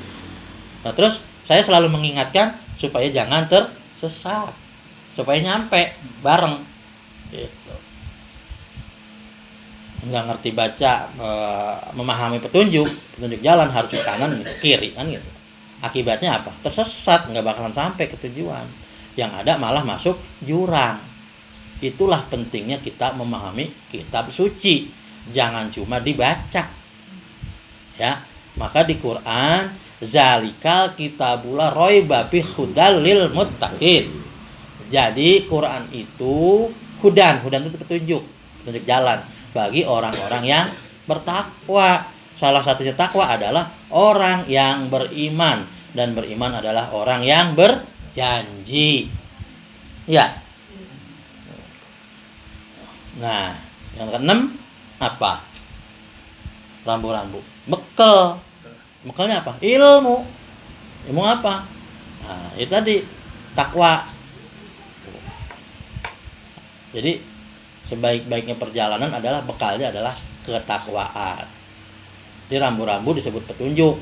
Nah, terus saya selalu mengingatkan supaya jangan tersesat, supaya nyampe bareng. Gitu. Nggak ngerti baca, memahami petunjuk jalan harus ke kanan, ke kiri kan gitu. Akibatnya apa? Tersesat, nggak bakalan sampai ke tujuan. Yang ada malah masuk jurang. Itulah pentingnya kita memahami kitab suci. Jangan cuma dibaca. Ya, maka di Quran, zalikal kitabula raiba fi hudal lil muttaqin. Jadi Quran itu hudan itu petunjuk jalan bagi orang-orang yang bertakwa. Salah satunya takwa adalah orang yang beriman, dan beriman adalah orang yang berjanji. Ya. Nah, yang keenam apa? Rambu-rambu. Bekal. Bekalnya apa? Ilmu. Ilmu apa? Nah, itu tadi takwa. Jadi sebaik-baiknya perjalanan adalah bekalnya adalah ketakwaan. Di rambu-rambu disebut petunjuk.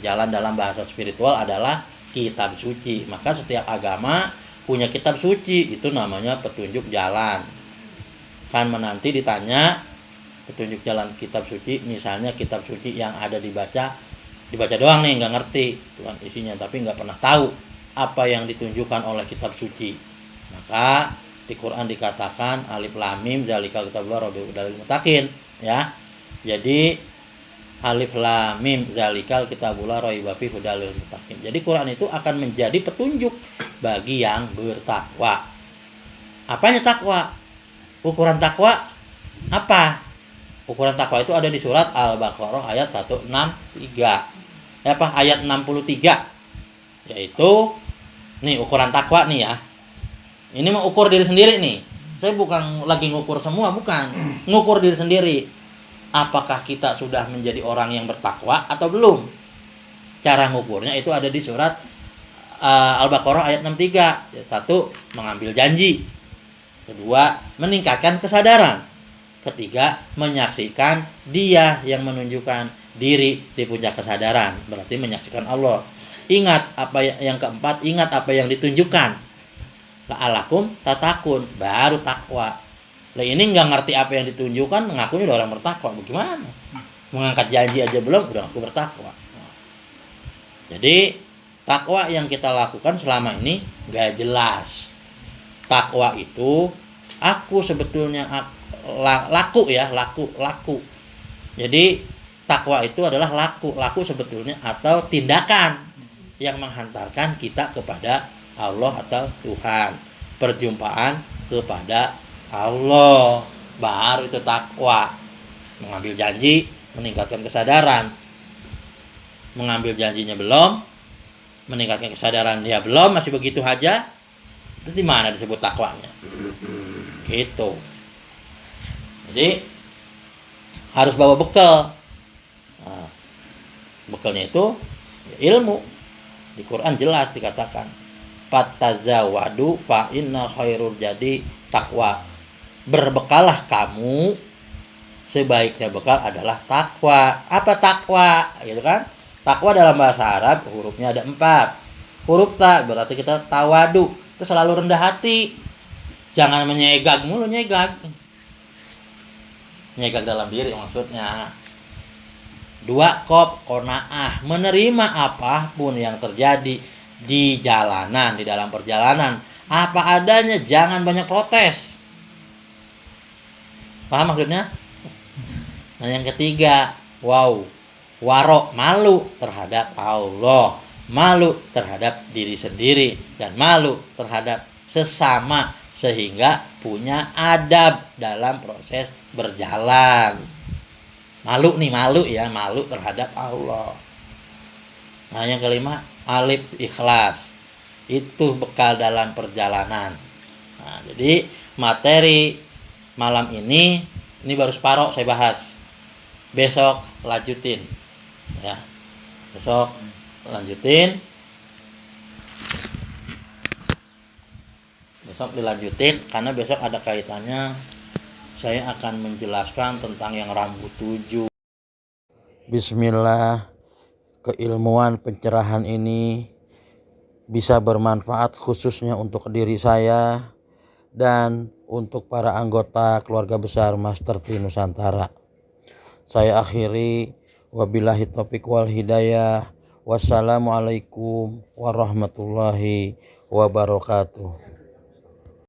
Jalan dalam bahasa spiritual adalah kitab suci. Maka setiap agama punya kitab suci, itu namanya petunjuk jalan. Kan menanti ditanya petunjuk jalan kitab suci, misalnya kitab suci yang ada dibaca doang nih, nggak ngerti itu kan isinya, tapi nggak pernah tahu apa yang ditunjukkan oleh kitab suci. Maka di Quran dikatakan alif lam mim zalikal kitabul hudal lil muttaqin, ya. Jadi alif lam mim zalikal kitabul raiba fihi hudal lil muttaqin. Jadi Quran itu akan menjadi petunjuk bagi yang bertakwa. Apanya takwa? Ukuran takwa apa? Ukuran takwa itu ada di surat Al-Baqarah ayat 163. Ayat 63. Yaitu nih ukuran takwa nih ya. Ini mau ukur diri sendiri nih. Saya bukan lagi ngukur semua, bukan. Ngukur diri sendiri. Apakah kita sudah menjadi orang yang bertakwa atau belum? Cara ngukurnya itu ada di surat Al-Baqarah ayat 63. Satu, mengambil janji. Kedua, meningkatkan kesadaran. Ketiga, menyaksikan dia yang menunjukkan diri di puncak kesadaran. Berarti menyaksikan Allah. Ingat apa yang keempat, ingat apa yang ditunjukkan. La'alakum tatakun, baru takwa. Lah ini nggak ngerti apa yang ditunjukkan, mengakunya udah orang bertakwa. Bagaimana? Mengangkat janji aja belum, udah aku bertakwa. Jadi takwa yang kita lakukan selama ini nggak jelas. Takwa itu aku sebetulnya laku. Jadi takwa itu adalah laku sebetulnya atau tindakan yang menghantarkan kita kepada Allah atau Tuhan, perjumpaan kepada Allah, baru itu takwa. Mengambil janji, meningkatkan kesadaran. Mengambil janjinya belum, meningkatkan kesadaran dia belum, masih begitu aja. Itu di mana disebut takwanya? Gitu. Jadi harus bawa bekal. Nah, bekalnya itu ilmu. Di Quran jelas dikatakan fatazawadu fa inna khairul jadi takwa. Berbekalah kamu, sebaiknya bekal adalah takwa. Apa takwa? Gitu kan? Takwa dalam bahasa Arab hurufnya ada 4. Huruf ta berarti kita tawadu, itu selalu rendah hati. Jangan menyegag mulu, nyegag dalam diri maksudnya. 2, qanaah, menerima apapun yang terjadi di jalanan, di dalam perjalanan, apa adanya, jangan banyak protes. Paham maksudnya? Nah, yang ketiga, waro, malu terhadap Allah, malu terhadap diri sendiri, dan malu terhadap sesama, sehingga punya adab dalam proses berjalan. Malu terhadap Allah. Nah, yang kelima, alif ikhlas. Itu bekal dalam perjalanan. Nah, jadi materi malam ini baru separuh saya bahas. Besok lanjutin. Ya. Besok lanjutin. Besok dilanjutin karena besok ada kaitannya. Saya akan menjelaskan tentang yang rambut 7. Bismillah, keilmuan pencerahan ini bisa bermanfaat khususnya untuk diri saya dan untuk para anggota keluarga besar Master Tri Nusantara. Saya akhiri, wabillahi taufiq wal hidayah. Wassalamualaikum warahmatullahi wabarakatuh.